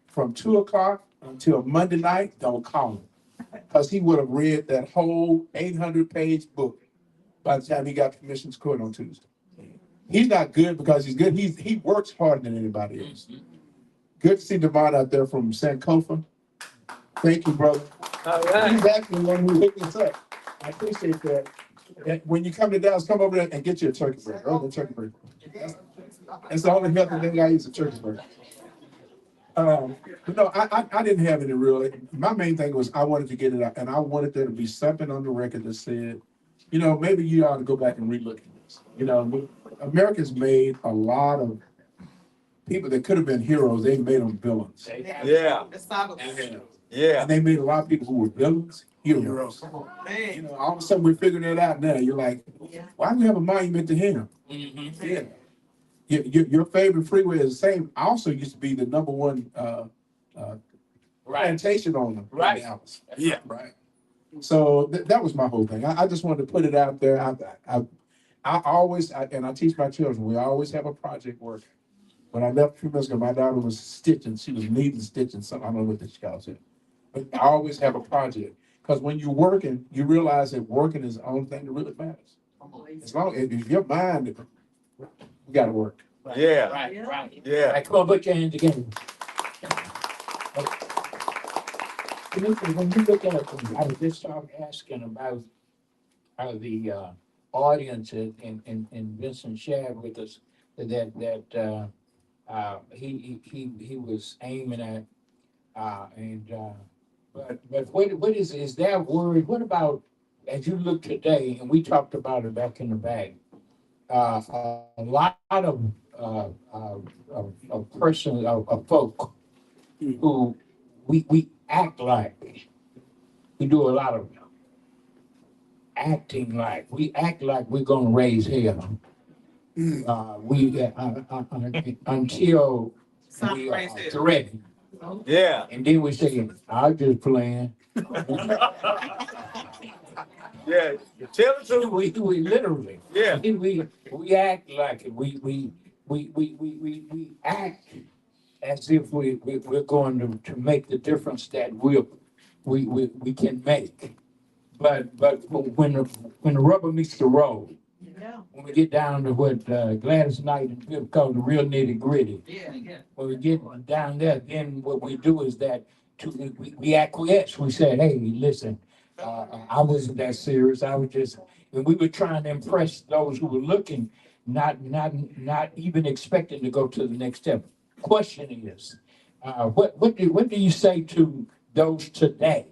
from 2 o'clock until Monday night, don't call him. Because he would have read that whole 800-page book by the time he got to commission's court on Tuesday. He's not good because he's good. He works harder than anybody else. Good to see Devon out there from Sankofa. Thank you, brother. All right. He's actually the one who hooked us up. I appreciate that. And when you come to Dallas, come over there and get you a turkey burger. Oh, the turkey burger. That's the only healthy thing I use, a turkey burger. But no, I didn't have any real. My main thing was I wanted to get it out, and I wanted there to be something on the record that said, you know, maybe you ought to go back and relook at this. You know, America's made a lot of people that could have been heroes. They made them villains. Yeah. Yeah. And they made a lot of people who were villains heroes. You know, all of a sudden we're figuring it out now. You're like, why do we have a monument to him? Yeah. Your favorite freeway is the same. Also used to be the number one plantation owner in Dallas. Yeah. Right. So that was my whole thing. I just wanted to put it out there. I always, and I teach my children, we always have a project working. When I left a few minutes ago, my daughter was stitching. She was needing stitching something. I don't know what she calls it. But I always have a project. Because when you're working, you realize that working is the only thing that really matters. As long as if your mind, you got to work. Yeah. Right. Yeah. Right, come on, put your hands together. When you look at it, I was just asking about how the audience and Vincent shared with us that he was aiming at, but what is that word? What about as you look today? And we talked about it back in the bag. A lot of folk who we act like. We do a lot of acting like. We act like we're gonna raise hell. Until we are threatened. Yeah. And then we say, I'm just playing. Yeah. Tell the truth. We literally. Yeah. We act like it. We act as if we're going to make the difference that we can make. But when the rubber meets the road, when we get down to what Gladys Knight and Bill call the real nitty gritty, when we get down there, then what we do is that we acquiesce. We said, hey, listen, I wasn't that serious. I was just, and we were trying to impress those who were looking, not even expecting to go to the next step. Question is, what do you say to those today?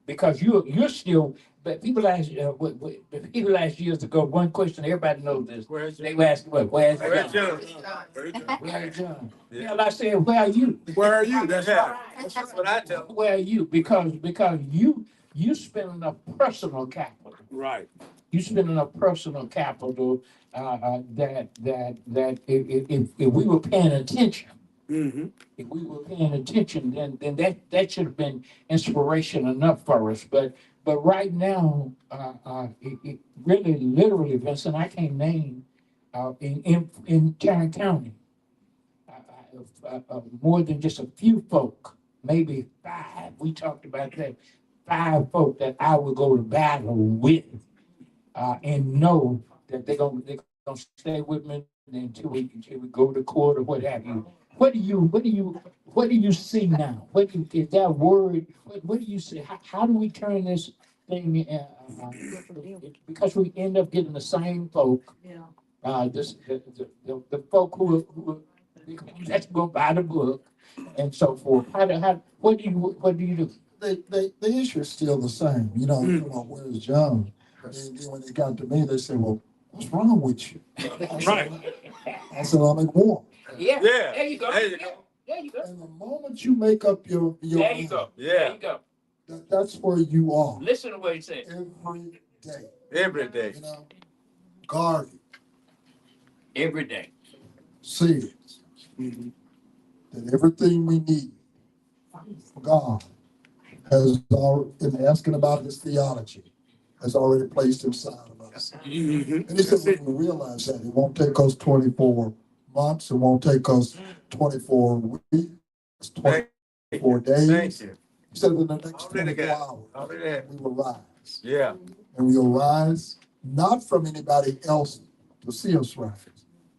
Because you're still, but people ask years ago, one question, everybody knows this. They ask, where's John? Where's John? Yeah, I said, where are you? Where are you? That's right. That's what I tell them. Where are you? Because you spend enough personal capital. Right. You spend enough personal capital that if we were paying attention, if we were paying attention, then that should have been inspiration enough for us. But right now, it really, literally, Vincent, I can't name in Tarrant County more than just a few folk, maybe 5. We talked about that. 5 folk that I would go to battle with, and know that they're gonna stay with me until we go to court or what have you. What do you see now? Is that word? What do you see? How do we turn this thing? Because we end up getting the same folk. The folk who let's go buy the book and so forth. What do you do? The issue is still the same. You know, where's John? And then when they got to me, they said, well, what's wrong with you? I said, I'm at war. Yeah. Yeah. There you go. There you go. There you go. And the moment you make up your There you go. Yeah. There you go. that's where you are. Listen to what he said. Every day. Every day. You know, Garvey Every day. says that everything we need, God has already, in asking about his theology, has already placed inside of us. And he said, when we realize that, it won't take us 24 months, it won't take us 24 weeks, 24 days. Thank you. He said, in the next Already 24 got it. hours, Already had it. we will rise. Yeah. And we'll rise not from anybody else to see us rise,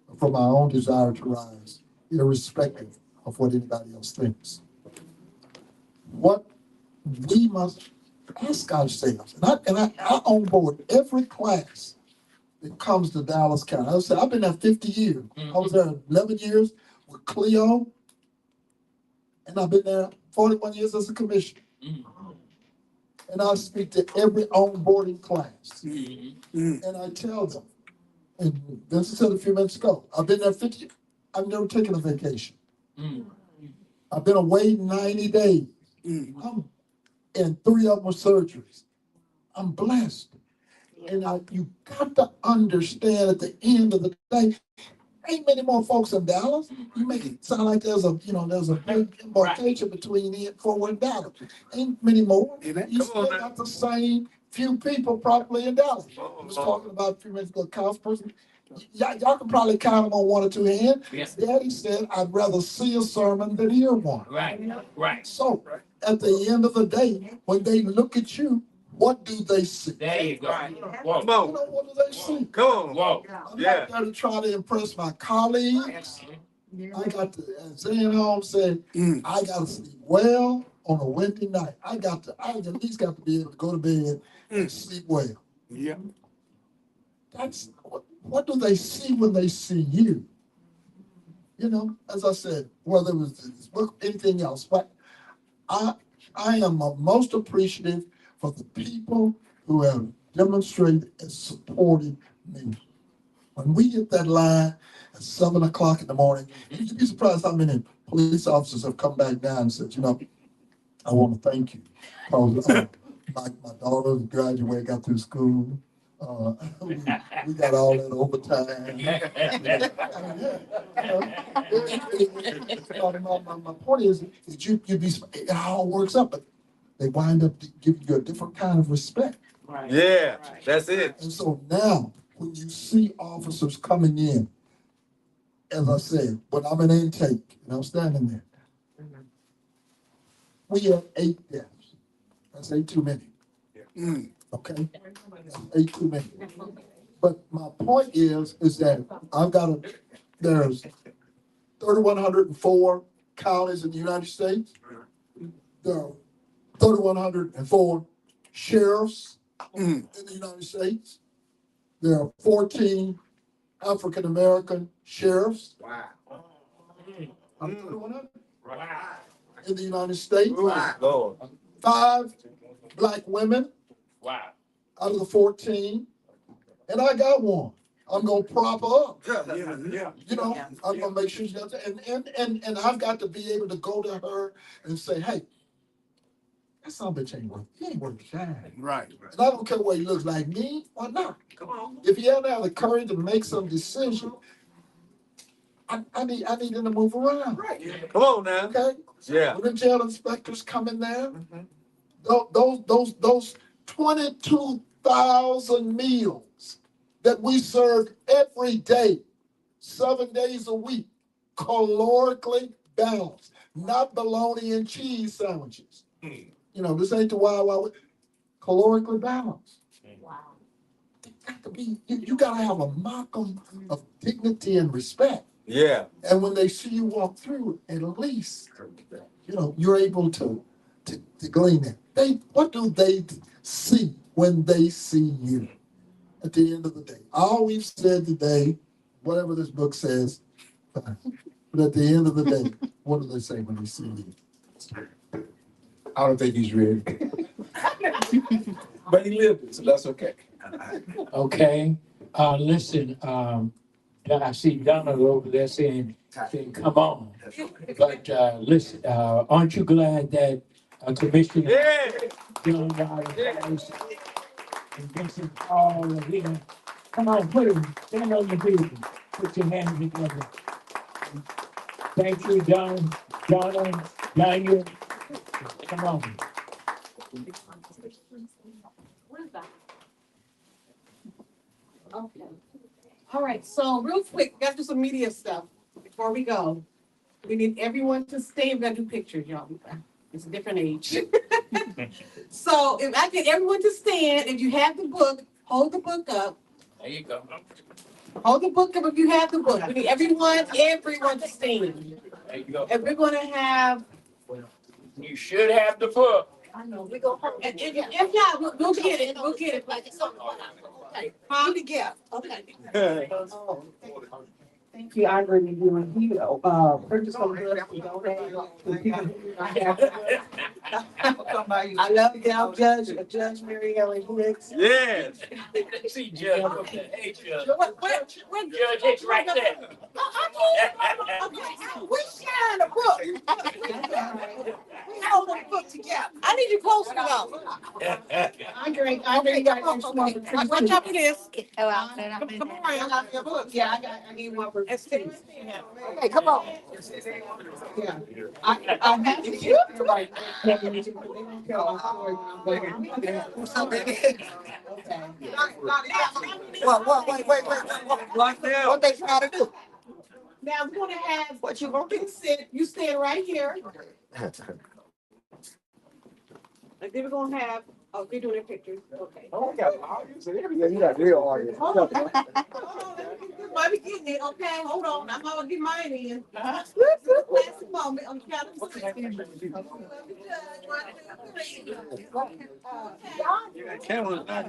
but from our own desire to rise, irrespective of what anybody else thinks. What we must ask ourselves, and I on board every class that comes to Dallas County. I said, I've been there 50 years. I was there 11 years with Cleo, and I've been there 41 years as a commissioner. And I speak to every onboarding class. And I tell them, and Vincent said a few minutes ago, I've been there 50 years. I've never taken a vacation. I've been away 90 days. And 3 of them were surgeries. I'm blessed. And you got to understand at the end of the day, ain't many more folks in Dallas. You make it sound like there's a big embarkation between Fort Worth and Dallas. Ain't many more. You still got the same few people probably in Dallas. I was talking about a few minutes ago, councilperson. Y'all can probably count them on 1 or 2 hands. Yes. Daddy said, I'd rather see a sermon than hear one. Right. So at the end of the day, when they look at you, what do they see? There you go. Come You on. know, what do they see? Come on. Whoa. I'm Yeah. not there to try to impress my colleagues. I got to, as Zane Holmes said, I got to sleep well on a windy night. I at least got to be able to go to bed and sleep well. Yeah. That's what do they see when they see you? You know, as I said, whether it was this book, anything else, but I am most appreciative for the people who have demonstrated and supported me. When we hit that line at 7 o'clock in the morning, you'd be surprised how many police officers have come back down and said, you know, I want to thank you. Because my daughter graduated, got through school. We got all that overtime. My point is that it all works up, but they wind up giving you a different kind of respect. Yeah. That's it. And so now, when you see officers coming in, as I said, when I'm in intake and I'm standing there, we have 8 deaths. That's 8 too many. Okay? That's 8 too many. But my point is that there's 3,104 counties in the United States. There are 3,104 sheriffs in the United States. There are 14 African American sheriffs. Wow. 3,100 in the United States. Lord. 5 black women Wow. out of the 14. And I got one. I'm gonna prop her up. Yeah. You know, I'm gonna make sure she does it. And I've got to be able to go to her and say, hey, that son of a bitch ain't worth, he ain't worth shine. Right. And I don't care what he looks like, me or not. Come on. If he ever have the courage to make some decision, I need him to move around. Right. Come on now. Okay? Yeah. When the jail inspectors come in there, those 22,000 meals that we served every day, 7 days a week, calorically balanced, not bologna and cheese sandwiches. You know, this ain't the wild, calorically balanced. Wow. Got to be, you gotta have a modicum of dignity and respect. Yeah. And when they see you walk through, at least, you know, you're able to glean that. What do they see when they see you? At the end of the day, all we've said today, whatever this book says, fine. But at the end of the day, what do they say when they see you? I don't think he's ready. But he lived it, so that's okay. Okay. Listen, I see Donald over there saying come on. But listen, aren't you glad that Commissioner Yeah. John Wiley Price and Vincent all here. Come on, stand on your feet. Put your hands together. Thank you, Donna, Daniel. Come on. Okay. All right, so real quick, we gotta do some media stuff before we go. We need everyone to stay. We gotta do pictures, y'all. It's a different age. So if I get everyone to stand, if you have the book, hold the book up. There you go. Hold the book up if you have the book. We need everyone to stand. There you go. And we're gonna have, You should have the book. I know, we're gonna, if not, we'll get it, we'll get it. Huh? Okay. Thank you, I agree with you, and he, purchase some books, we don't I love y'all, Judge Mary Ellen Hicks. Yes. See Judge. Hey, Judge. When Judge Hicks right there. We sharing a book. We hold the book together. I need you closer though. I agree, you got one. Watch out for this. Come around. Yeah, I need one for. Okay, come on. Yeah. I have to get it right. They don't tell a story when I'm going. Wait. What they trying to do? Now I'm gonna have. What you gonna do? You stand right here. And then we're gonna have, they're doing their pictures, okay. You got real audience. Hold on, why we getting it, okay, hold on, I'm gonna get mine in. Last moment, on the count of three.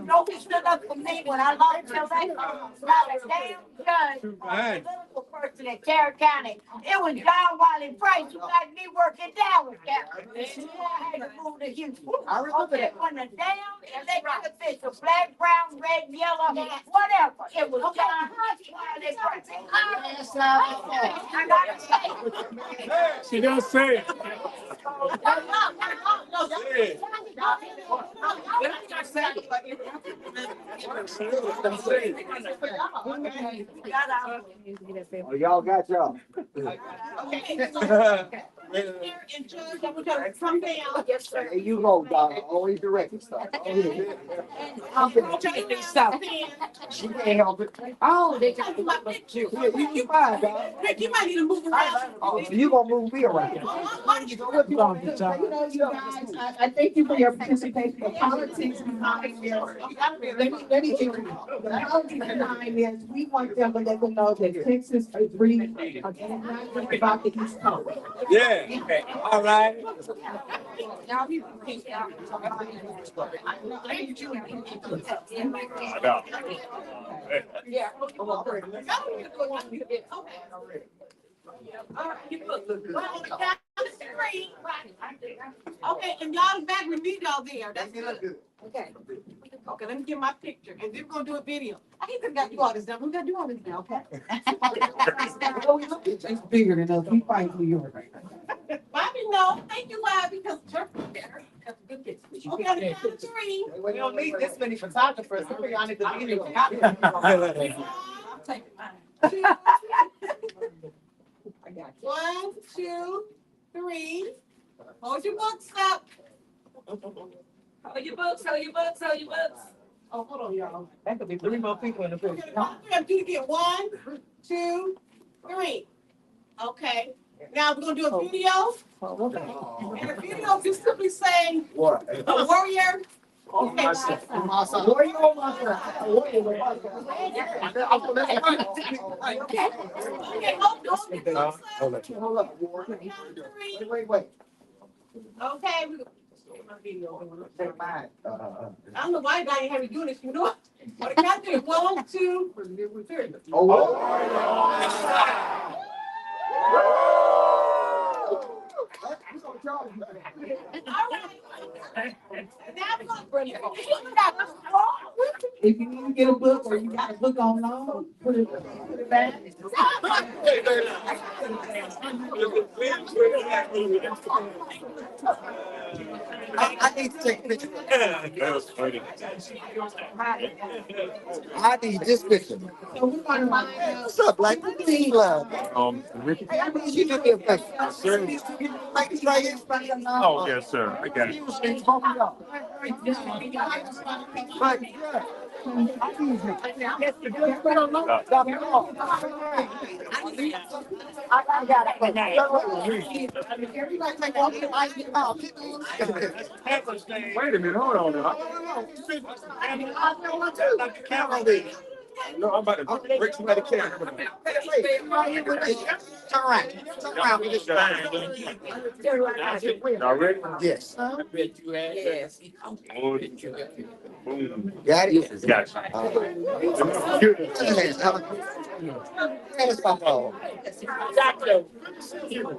No, he stood up for me when I lost your leg. Not a damn judge, a political person in Carroll County. It was John Wiley Price who got me working down with Carroll. I had to move to Houston. Okay, when the damn elected official, black, brown, red, yellow, whatever, it was John Wiley Price. I gotta say. She don't say it. Oh, y'all got y'all. And Judge, I'm gonna come down. Yes, sir. There you go, Donna. Always directing stuff. She can't help it. Oh, they got That's my picture. You fine, Donna. Rick, you might need to move around. Oh, so you gonna move me around. You know, you guys, I thank you for your participation. The politics behind this, let me hear you. The politics behind this, we want them to let them know that Texas is free, and it's not just about the East Coast. Yeah. All right. Now, you can take out. I need you. Yeah. All right. Okay, and y'all back with me y'all there. That's good. Okay. Okay, let me get my picture, and then we're gonna do a video. I ain't gonna do all this now. We're gonna do all this now, okay? It's bigger than us. We fight for yours right now. Bobby, no. Thank you, Bobby, because that's a good picture. Okay, on the count of three. We don't need this many photographers. So we need to be in I'll take mine. Two. I got you. 1, 2, 3. Hold your books up. Hold your books, hold your books, hold your books. Oh, hold on, y'all. That could be 3 more people in the picture. I'm gonna get 1, 2, 3. Okay. Now we're gonna do a video. And the video just simply saying, What? a warrior. Okay. Where you on my side? Okay. Okay, hold on. Hold up. Wait. Okay. Take mine. I don't know why I ain't having to do this, you know? But I got to 1, 2, 3. All right. Now we're gonna bring it. If you need to get a book or you got a book on loan, put it back. I need to take a picture. That was funny. I need this picture. What's up, like? What do you love? Ricky. Hey, I need you to do me a favor. Sir. Like, it's right here. Oh, yes, sir. I got it. But, yeah. I need you. I got it. Everybody take off your lights and out. Wait a minute, hold on now. I know what to like the camera lead. No, I'm about to break somebody's camera. Turn around. Turn around with this. Y'all ready? Yes. I bet you had that. Boom. Got it? Got That's my phone.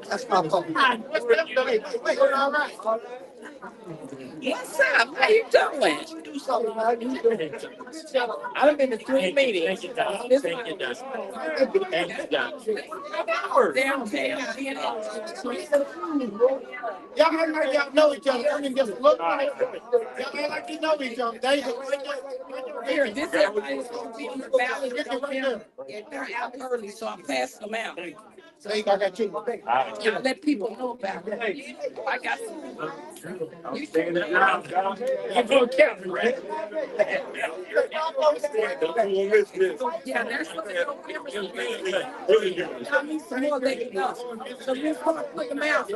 That's my phone. Wait, all right. What's up? How you doing? Do something, man. You do it. I've been to 3 meetings. This one. Y'all act like y'all know each other. I mean, just look like y'all act like you know each other. David, Here, this everybody's gonna be on the ballot. They're out early, so I'm passing them out. so you got two. Y'all let people know about it. I got some. I'm staying in I'm going to count, right? Yeah, there's some little members. I need some more they can know. So you start putting them out.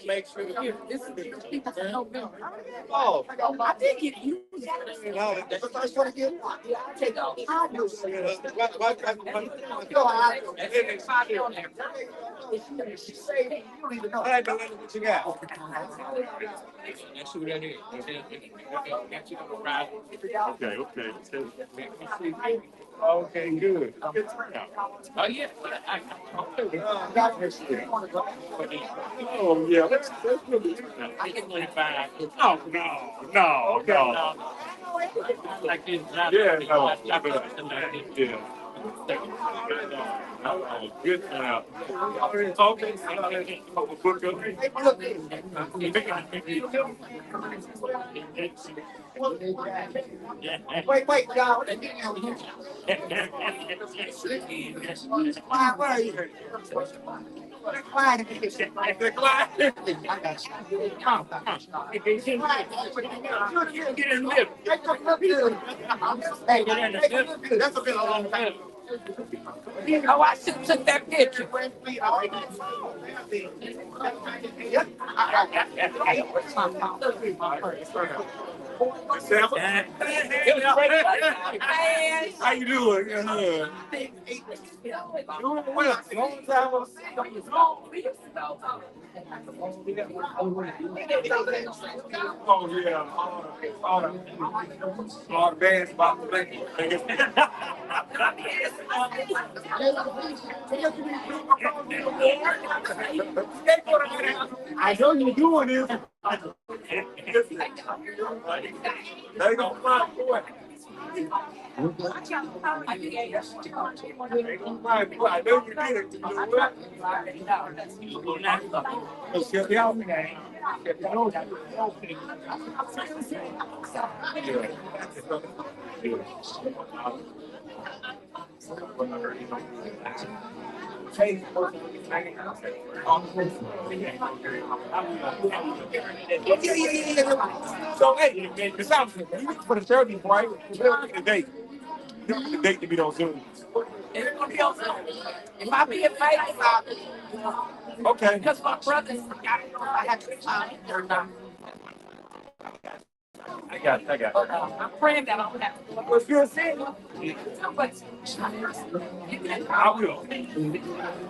Make sure here. This is the people that know them. Oh, I did get you. no, that's the first one again. Yeah, I take all these. I do. All right, what you got? Okay. Okay, good. Oh, yeah. Oh, yeah, let's really do that. I get 25. Oh, no. Like this. Yeah, no. Yeah. Good now. Okay, book Wait, y'all. Why are you? Why? That's a bit of a long time. Oh, I should have took that picture. How you doing? Doing well. Long time no see. Oh yeah. All the bands about to make I know you're doing this. They gonna find boy. They gonna find boy. I know you did it. You know what? Let's get the out. So hey, it's out for the 30th, right? The date. The date to be on Zoom. It's gonna be on Zoom. If I be in Vegas, Okay. because my brother's got it, I have to sign it. I got it. I'm praying that I'll have to. What's good, Sam? I will.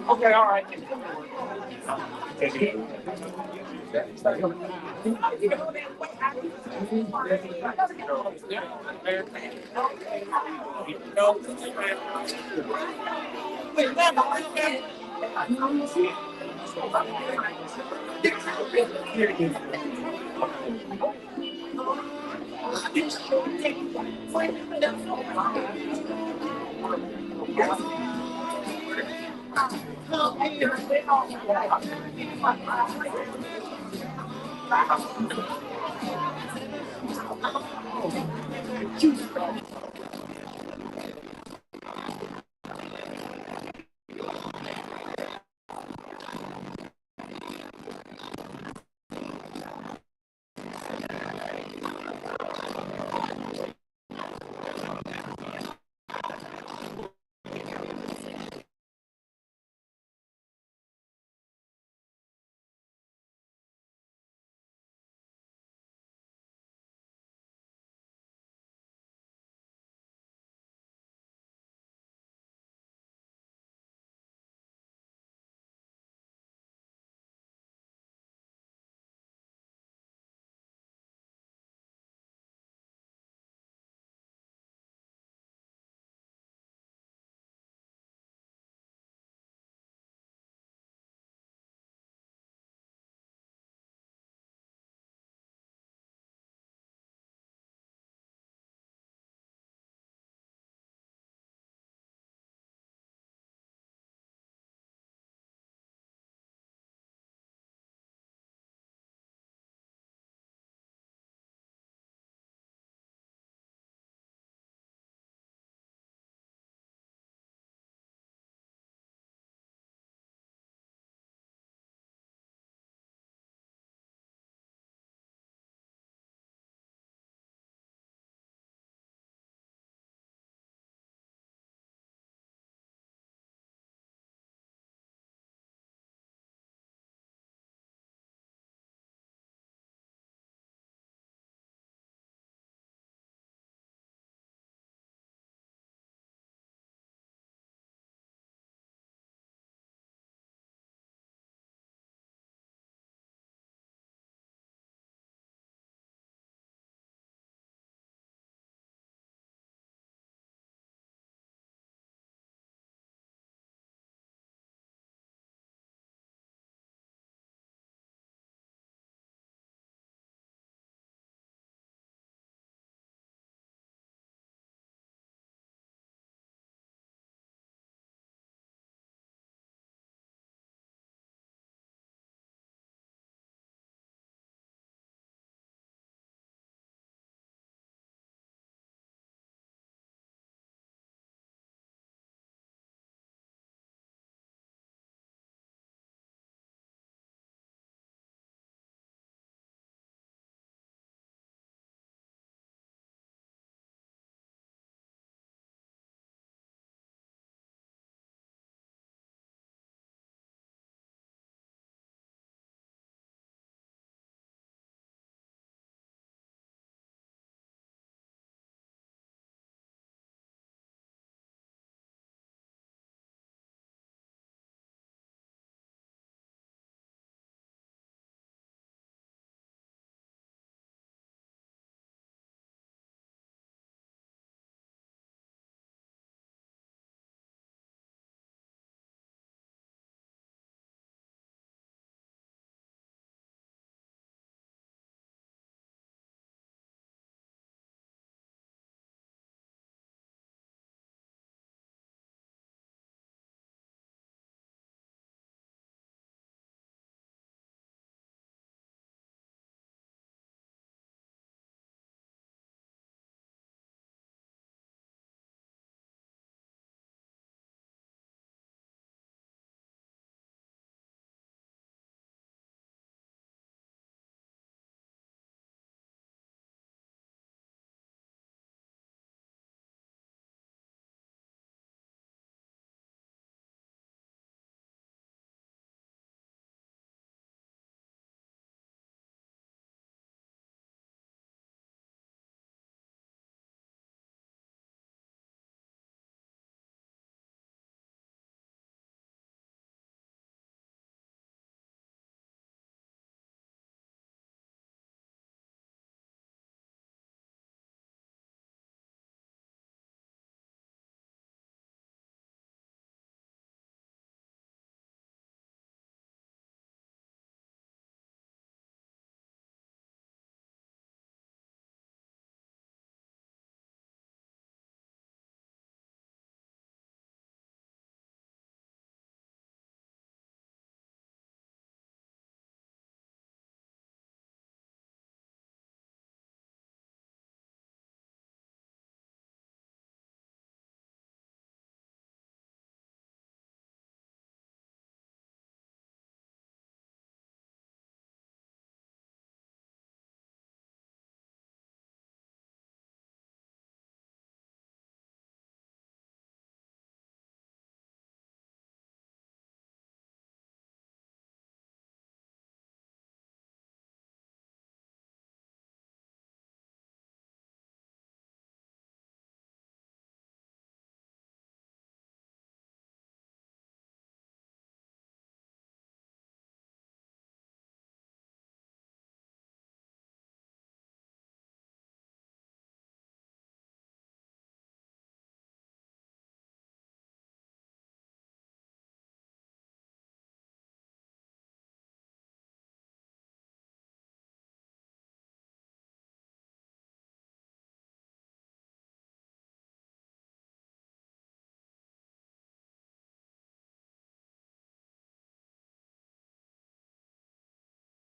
Okay, all right.